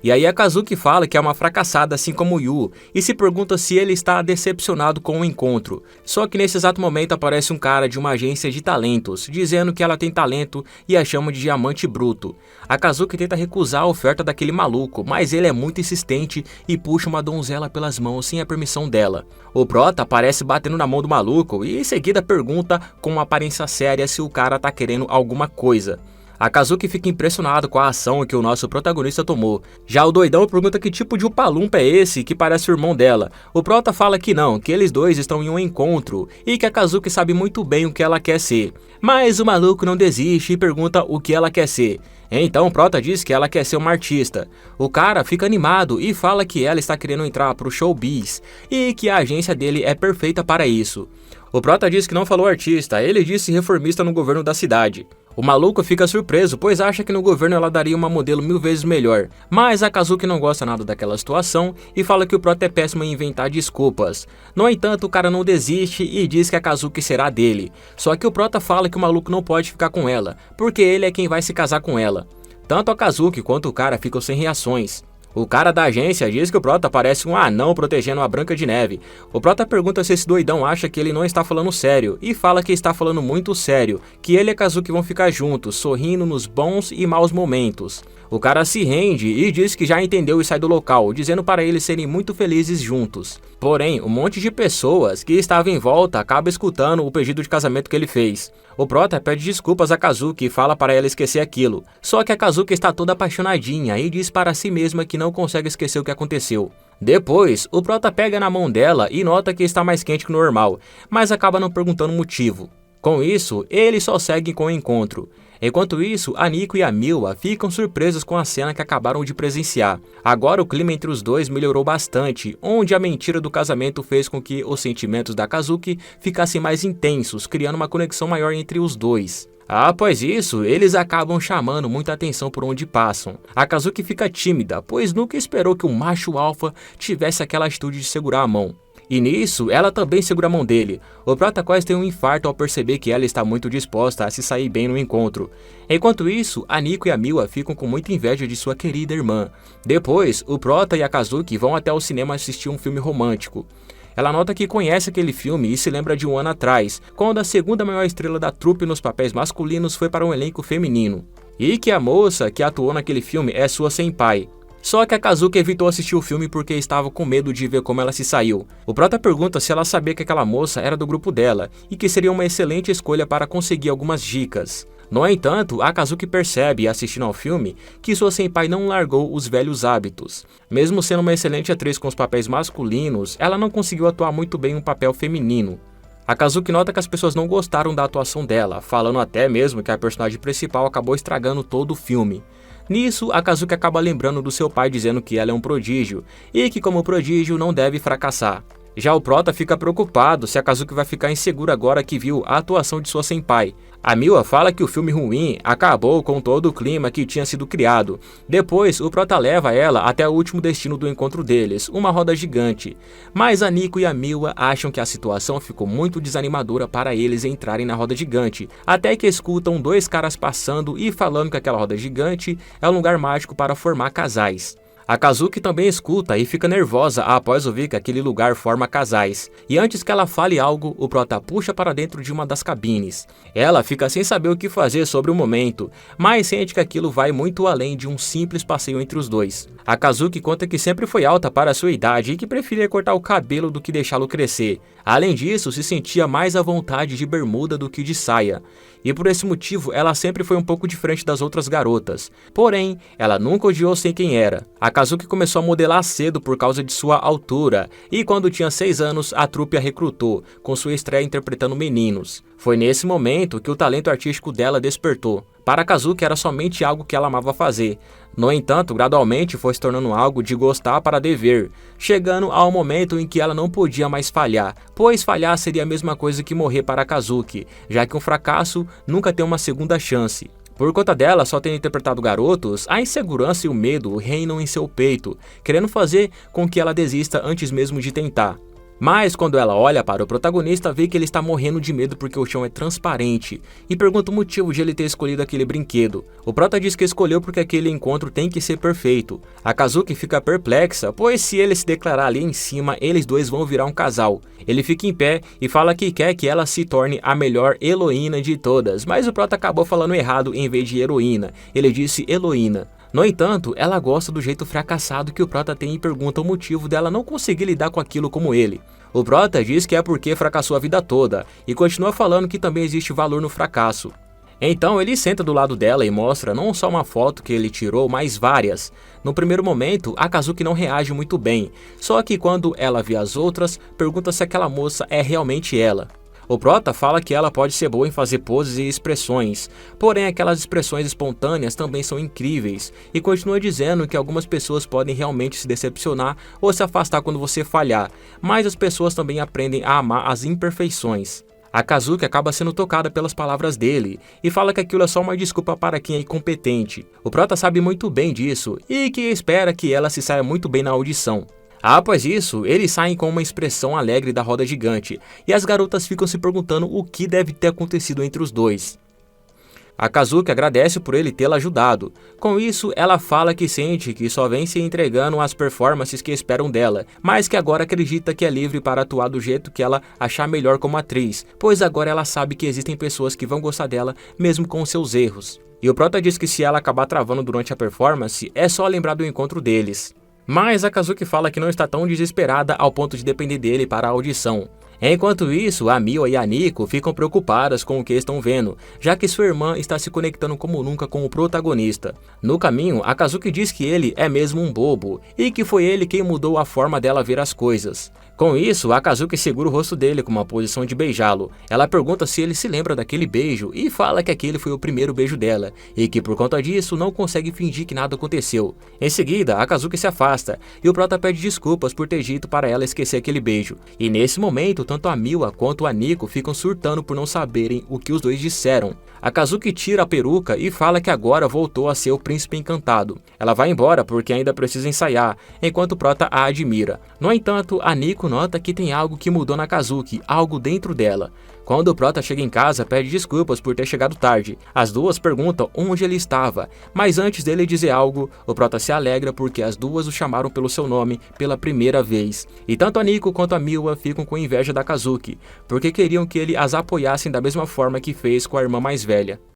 E aí a Kazuki fala que é uma fracassada assim como o Yu, e se pergunta se ele está decepcionado com o encontro. Só que nesse exato momento aparece um cara de uma agência de talentos, dizendo que ela tem talento e a chama de diamante bruto. A Kazuki tenta recusar a oferta daquele maluco, mas ele é muito insistente e puxa uma donzela pelas mãos sem a permissão dela. O Prota aparece batendo na mão do maluco e em seguida pergunta com uma aparência séria se o cara tá querendo alguma coisa. A Kazuki fica impressionado com a ação que o nosso protagonista tomou. Já o doidão pergunta que tipo de Upa-Lumpa é esse que parece o irmão dela. O Prota fala que não, que eles dois estão em um encontro e que a Kazuki sabe muito bem o que ela quer ser. Mas o maluco não desiste e pergunta o que ela quer ser. Então o Prota diz que ela quer ser uma artista. O cara fica animado e fala que ela está querendo entrar pro showbiz e que a agência dele é perfeita para isso. O Prota diz que não falou artista, ele disse reformista no governo da cidade. O maluco fica surpreso, pois acha que no governo ela daria uma modelo 1000 vezes melhor. Mas a Kazuki não gosta nada daquela situação e fala que o Prota é péssimo em inventar desculpas. No entanto, o cara não desiste e diz que a Kazuki será dele. Só que o Prota fala que o maluco não pode ficar com ela, porque ele é quem vai se casar com ela. Tanto a Kazuki quanto o cara ficam sem reações. O cara da agência diz que o Prota parece um anão protegendo a Branca de Neve. O Prota pergunta se esse doidão acha que ele não está falando sério, e fala que está falando muito sério, que ele e a Kazuki vão ficar juntos, sorrindo nos bons e maus momentos. O cara se rende e diz que já entendeu e sai do local, dizendo para eles serem muito felizes juntos. Porém, um monte de pessoas que estavam em volta acaba escutando o pedido de casamento que ele fez. O Prota pede desculpas a Kazuki e fala para ela esquecer aquilo. Só que a Kazuki está toda apaixonadinha e diz para si mesma que não consegue esquecer o que aconteceu. Depois, o Prota pega na mão dela e nota que está mais quente que o normal, mas acaba não perguntando o motivo. Com isso, eles só seguem com o encontro. Enquanto isso, a Nico e a Miwa ficam surpresas com a cena que acabaram de presenciar. Agora o clima entre os dois melhorou bastante, onde a mentira do casamento fez com que os sentimentos da Kazuki ficassem mais intensos, criando uma conexão maior entre os dois. Após isso, eles acabam chamando muita atenção por onde passam. A Kazuki fica tímida, pois nunca esperou que o macho alfa tivesse aquela atitude de segurar a mão. E nisso, ela também segura a mão dele. O Prota quase tem um infarto ao perceber que ela está muito disposta a se sair bem no encontro. Enquanto isso, a Nico e a Miwa ficam com muita inveja de sua querida irmã. Depois, o Prota e a Kazuki vão até o cinema assistir um filme romântico. Ela nota que conhece aquele filme e se lembra de um ano atrás, quando a segunda maior estrela da trupe nos papéis masculinos foi para um elenco feminino. E que a moça que atuou naquele filme é sua senpai. Só que a Kazuki evitou assistir o filme porque estava com medo de ver como ela se saiu. O Prota pergunta se ela sabia que aquela moça era do grupo dela e que seria uma excelente escolha para conseguir algumas dicas. No entanto, Akazuki percebe, assistindo ao filme, que sua senpai não largou os velhos hábitos. Mesmo sendo uma excelente atriz com os papéis masculinos, ela não conseguiu atuar muito bem um papel feminino. Akazuki nota que as pessoas não gostaram da atuação dela, falando até mesmo que a personagem principal acabou estragando todo o filme. Nisso, Akazuki acaba lembrando do seu pai dizendo que ela é um prodígio, e que como prodígio não deve fracassar. Já o prota fica preocupado se Akazuki vai ficar inseguro agora que viu a atuação de sua senpai. A Miwa fala que o filme ruim acabou com todo o clima que tinha sido criado. Depois, o prota leva ela até o último destino do encontro deles, uma roda gigante. Mas a Nico e a Miwa acham que a situação ficou muito desanimadora para eles entrarem na roda gigante, até que escutam dois caras passando e falando que aquela roda gigante é um lugar mágico para formar casais. Akazuki também escuta e fica nervosa após ouvir que aquele lugar forma casais. E antes que ela fale algo, o prota puxa para dentro de uma das cabines. Ela fica sem saber o que fazer sobre o momento, mas sente que aquilo vai muito além de um simples passeio entre os dois. Akazuki conta que sempre foi alta para a sua idade e que preferia cortar o cabelo do que deixá-lo crescer. Além disso, se sentia mais à vontade de bermuda do que de saia. E por esse motivo, ela sempre foi um pouco diferente das outras garotas. Porém, ela nunca odiou ser quem era. Akazuki começou a modelar cedo por causa de sua altura, e quando tinha 6 anos, a trupe a recrutou, com sua estreia interpretando meninos. Foi nesse momento que o talento artístico dela despertou. Para Akazuki era somente algo que ela amava fazer. No entanto, gradualmente foi se tornando algo de gostar para dever, chegando ao momento em que ela não podia mais falhar, pois falhar seria a mesma coisa que morrer para Akazuki, já que um fracasso nunca tem uma segunda chance. Por conta dela só ter interpretado garotos, a insegurança e o medo reinam em seu peito, querendo fazer com que ela desista antes mesmo de tentar. Mas quando ela olha para o protagonista, vê que ele está morrendo de medo porque o chão é transparente e pergunta o motivo de ele ter escolhido aquele brinquedo. O prota diz que escolheu porque aquele encontro tem que ser perfeito. Akazuki fica perplexa, pois se ele se declarar ali em cima, eles dois vão virar um casal. Ele fica em pé e fala que quer que ela se torne a melhor heroína de todas, mas o prota acabou falando errado em vez de heroína, ele disse heroína. No entanto, ela gosta do jeito fracassado que o prota tem e pergunta o motivo dela não conseguir lidar com aquilo como ele. O prota diz que é porque fracassou a vida toda e continua falando que também existe valor no fracasso. Então ele senta do lado dela e mostra não só uma foto que ele tirou, mas várias. No primeiro momento, Akazuki não reage muito bem, só que quando ela vê as outras, pergunta se aquela moça é realmente ela. O prota fala que ela pode ser boa em fazer poses e expressões, porém aquelas expressões espontâneas também são incríveis, e continua dizendo que algumas pessoas podem realmente se decepcionar ou se afastar quando você falhar, mas as pessoas também aprendem a amar as imperfeições. Akazuki acaba sendo tocada pelas palavras dele e fala que aquilo é só uma desculpa para quem é incompetente. O prota sabe muito bem disso e que espera que ela se saia muito bem na audição. Após isso, eles saem com uma expressão alegre da roda gigante, e as garotas ficam se perguntando o que deve ter acontecido entre os dois. Akazuki agradece por ele tê-la ajudado. Com isso, ela fala que sente que só vem se entregando às performances que esperam dela, mas que agora acredita que é livre para atuar do jeito que ela achar melhor como atriz, pois agora ela sabe que existem pessoas que vão gostar dela mesmo com seus erros. E o prota diz que se ela acabar travando durante a performance, é só lembrar do encontro deles. Mas Akazuki fala que não está tão desesperada ao ponto de depender dele para a audição. Enquanto isso, a Miwa e a Nico ficam preocupadas com o que estão vendo, já que sua irmã está se conectando como nunca com o protagonista. No caminho, Akazuki diz que ele é mesmo um bobo, e que foi ele quem mudou a forma dela ver as coisas. Com isso, Akazuki segura o rosto dele com uma posição de beijá-lo. Ela pergunta se ele se lembra daquele beijo e fala que aquele foi o primeiro beijo dela, e que por conta disso não consegue fingir que nada aconteceu. Em seguida, Akazuki se afasta, e o prota pede desculpas por ter dito para ela esquecer aquele beijo. E nesse momento, tanto a Miwa quanto a Nico ficam surtando por não saberem o que os dois disseram. Akazuki tira a peruca e fala que agora voltou a ser o príncipe encantado. Ela vai embora porque ainda precisa ensaiar, enquanto o prota a admira. No entanto, a Nico nota que tem algo que mudou na Akazuki, algo dentro dela. Quando o prota chega em casa, pede desculpas por ter chegado tarde. As duas perguntam onde ele estava, mas antes dele dizer algo, o prota se alegra porque as duas o chamaram pelo seu nome pela primeira vez. E tanto a Nico quanto a Miwa ficam com inveja da Akazuki, porque queriam que ele as apoiasse da mesma forma que fez com a irmã mais velha.